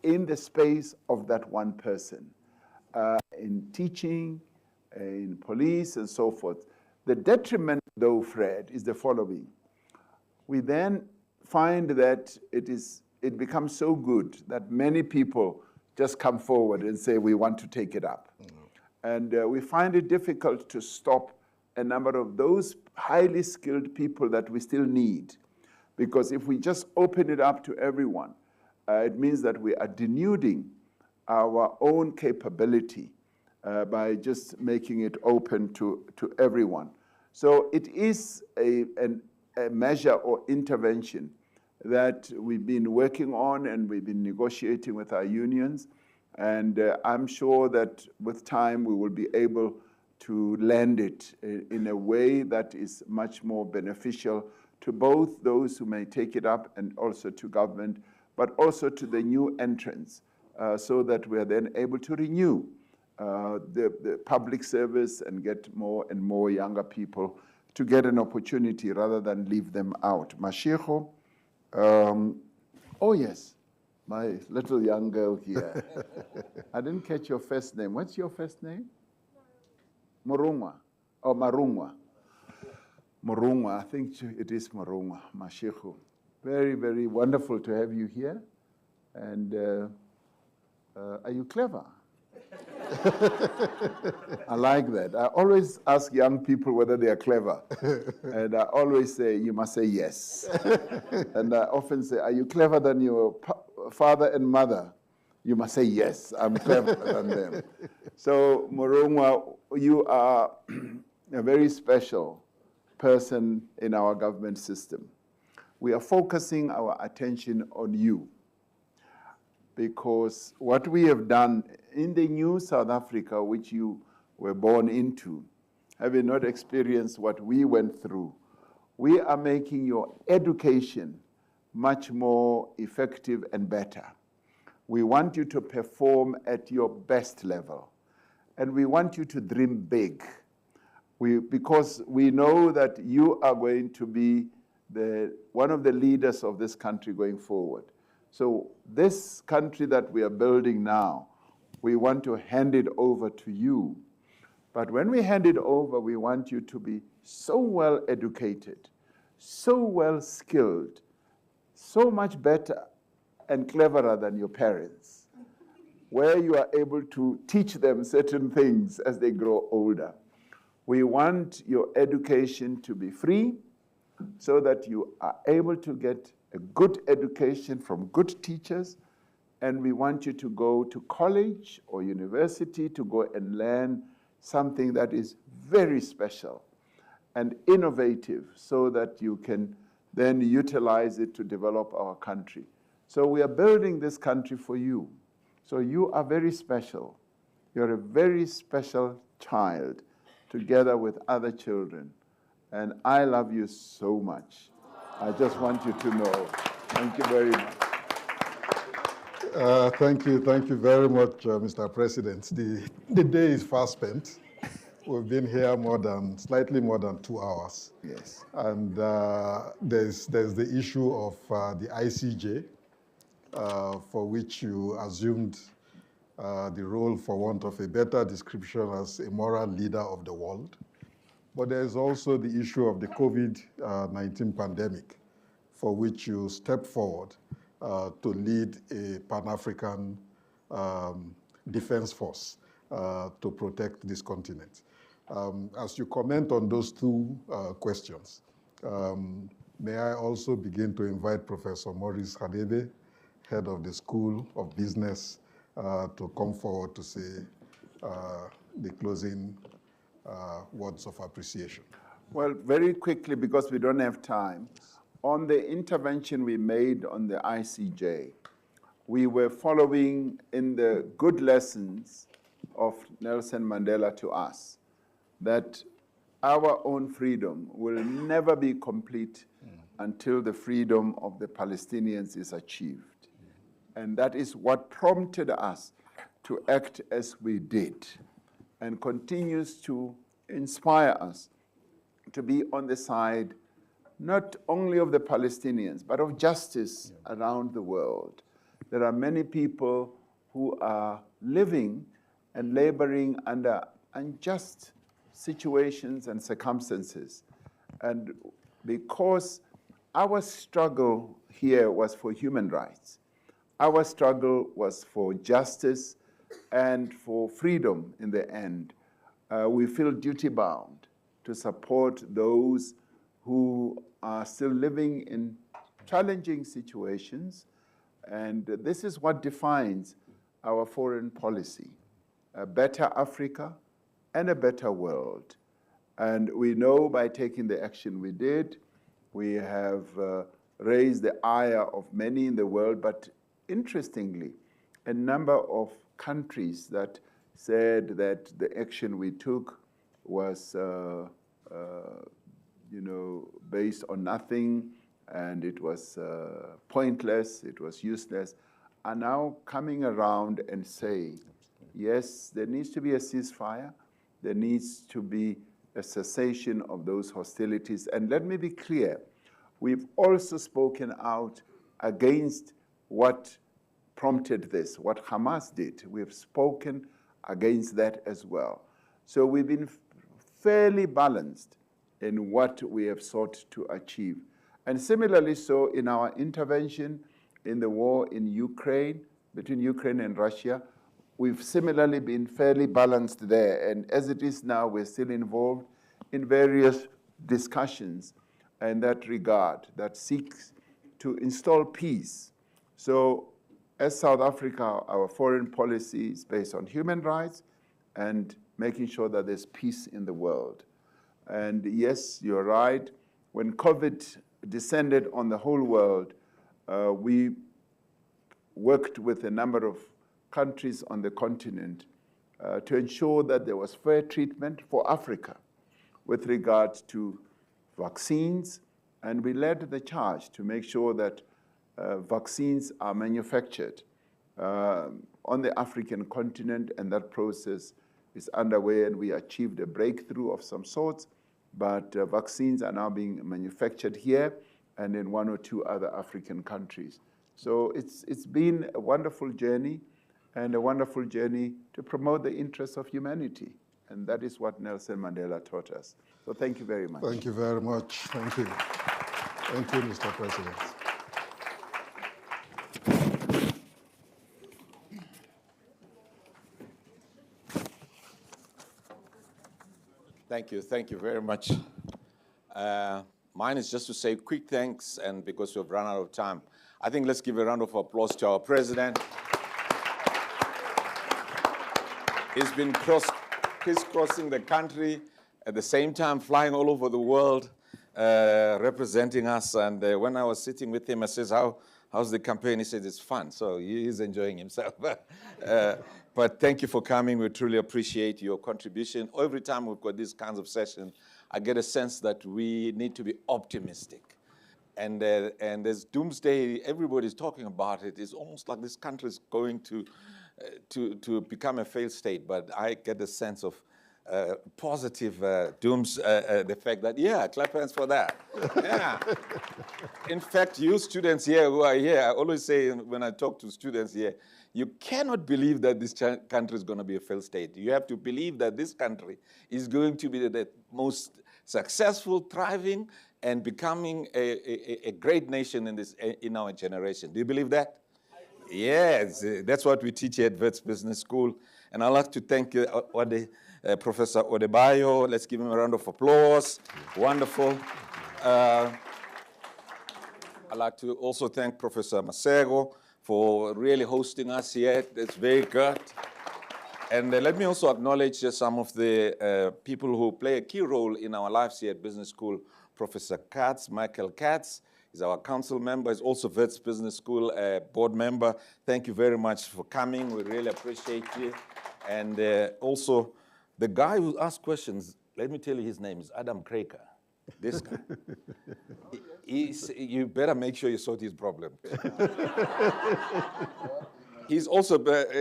in the space of that one person, in teaching, in police, and so forth. The detriment, though, Fred, is the following. We then find that it becomes so good that many people just come forward and say, we want to take it up. And we find it difficult to stop a number of those highly skilled people that we still need. Because if we just open it up to everyone, it means that we are denuding our own capability by just making it open to everyone. So it is a measure or intervention that we've been working on and we've been negotiating with our unions. And I'm sure that with time we will be able to land it in a way that is much more beneficial to both those who may take it up and also to government, but also to the new entrants, so that we are then able to renew the public service and get more and more younger people to get an opportunity rather than leave them out. Mashego, oh yes, my little young girl here. I didn't catch your first name. What's your first name? Morungwa. Oh, Marungwa. Morungwa, I think it is Morungwa, Mashego. Very, very wonderful to have you here. And are you clever? I like that. I always ask young people whether they are clever. And I always say, you must say yes. And I often say, are you clever than your father and mother? You must say yes, I'm clever than them. So Morungwa, you are a very special person in our government system. We are focusing our attention on you because what we have done in the new South Africa, which you were born into, having not experienced what we went through, we are making your education much more effective and better. We want you to perform at your best level, and we want you to dream big. Because we know that you are going to be one of the leaders of this country going forward. So this country that we are building now, we want to hand it over to you. But when we hand it over, we want you to be so well educated, so well skilled, so much better and cleverer than your parents, where you are able to teach them certain things as they grow older. We want your education to be free so that you are able to get a good education from good teachers, and we want you to go to college or university to go and learn something that is very special and innovative so that you can then utilize it to develop our country. So we are building this country for you. So you are very special. You're a very special child together with other children. And I love you so much. I just want you to know. Thank you very much. Thank you very much, Mr. President. The day is fast spent. We've been here slightly more than 2 hours. Yes. And there's the issue of the ICJ, for which you assumed the role, for want of a better description, as a moral leader of the world. But there's also the issue of the COVID-19 pandemic, for which you stepped forward to lead a Pan-African defense force to protect this continent. As you comment on those two questions, may I also begin to invite Professor Maurice Hadebe, head of the School of Business, to come forward to say the closing words of appreciation. Well, very quickly, because we don't have time, on the intervention we made on the ICJ, we were following in the good lessons of Nelson Mandela to us, that our own freedom will never be complete until the freedom of the Palestinians is achieved. And that is what prompted us to act as we did, and continues to inspire us to be on the side not only of the Palestinians, but of justice around the world. There are many people who are living and laboring under unjust situations and circumstances. And because our struggle here was for human rights, our struggle was for justice and for freedom in the end, we feel duty-bound to support those who are still living in challenging situations. And this is what defines our foreign policy: a better Africa and a better world. And we know by taking the action we did, we have raised the ire of many in the world, but interestingly, a number of countries that said that the action we took was based on nothing, and it was pointless, it was useless, are now coming around and say, yes, there needs to be a ceasefire, there needs to be a cessation of those hostilities. And let me be clear, we've also spoken out against what prompted this, what Hamas did. We have spoken against that as well. So we've been fairly balanced in what we have sought to achieve. And similarly so in our intervention in the war in Ukraine, between Ukraine and Russia, we've similarly been fairly balanced there. And as it is now, we're still involved in various discussions in that regard that seeks to install peace. So as South Africa, our foreign policy is based on human rights and making sure that there's peace in the world. And yes, you're right. When COVID descended on the whole world, we worked with a number of countries on the continent to ensure that there was fair treatment for Africa with regard to vaccines. And we led the charge to make sure that vaccines are manufactured on the African continent, and that process is underway, and we achieved a breakthrough of some sorts. But vaccines are now being manufactured here and in 1 or 2 other African countries. So it's been a wonderful journey, and a wonderful journey to promote the interests of humanity. And that is what Nelson Mandela taught us. So thank you very much. Thank you very much. Thank you. Thank you, Mr. President. Thank you very much. Mine is just to say quick thanks, and because we've run out of time, I think let's give a round of applause to our president. He's been crisscrossing the country, at the same time flying all over the world, representing us. And when I was sitting with him, I says, how's the campaign? He says, it's fun. So he's enjoying himself. But thank you for coming. We truly appreciate your contribution. Every time we've got these kinds of sessions, I get a sense that we need to be optimistic. And as doomsday, everybody's talking about it. It's almost like this country is going to become a failed state. But I get a sense of positive the fact that, yeah, clap hands for that. Yeah. In fact, you students here who are here, I always say when I talk to students here, you cannot believe that this country is going to be a failed state. You have to believe that this country is going to be the most successful, thriving, and becoming a great nation in our generation. Do you believe that? Yes, that's what we teach here at Wits Business School. And I'd like to thank Professor Odebayo. Let's give him a round of applause. Wonderful. I'd like to also thank Professor Masego for really hosting us here. It's very good. And let me also acknowledge some of the people who play a key role in our lives here at Business School. Professor Katz, Michael Katz, is our council member. He's also Wits Business School board member. Thank you very much for coming. We really appreciate you. And also, the guy who asked questions, let me tell you his name is Adam Kraker. This guy. You better make sure you sort his problem. He's also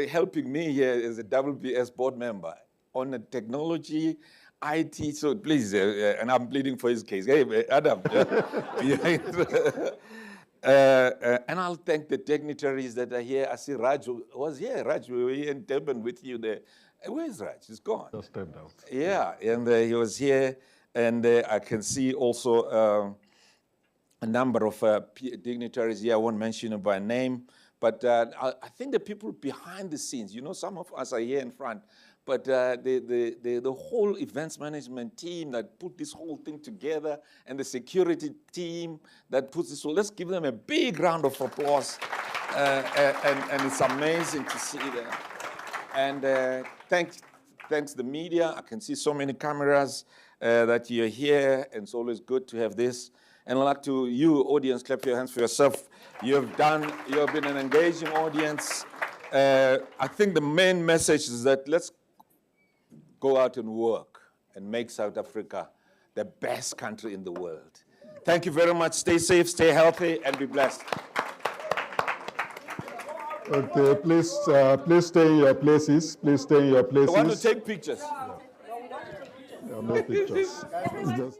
helping me here as a WBS board member on the technology, IT, so please, and I'm pleading for his case. Hey, Adam. And I'll thank the dignitaries that are here. I see Raj was here. Raj, we were here in Durban with you there. Where is Raj? He's gone. Just stepped out. Yeah, and he was here. And I can see also a number of dignitaries here. I won't mention them by name. But I think the people behind the scenes, you know, some of us are here in front, but the whole events management team that put this whole thing together, and the security team that puts this, so let's give them a big round of applause. And it's amazing to see that. And thanks the media. I can see so many cameras that you're here, and it's always good to have this. And I'd like to, you audience, clap your hands for yourself. You have been an engaging audience. I think the main message is that let's go out and work and make South Africa the best country in the world. Thank you very much. Stay safe, stay healthy, and be blessed. Okay, please stay in your places. Please stay in your places. I want to take pictures. No pictures. Just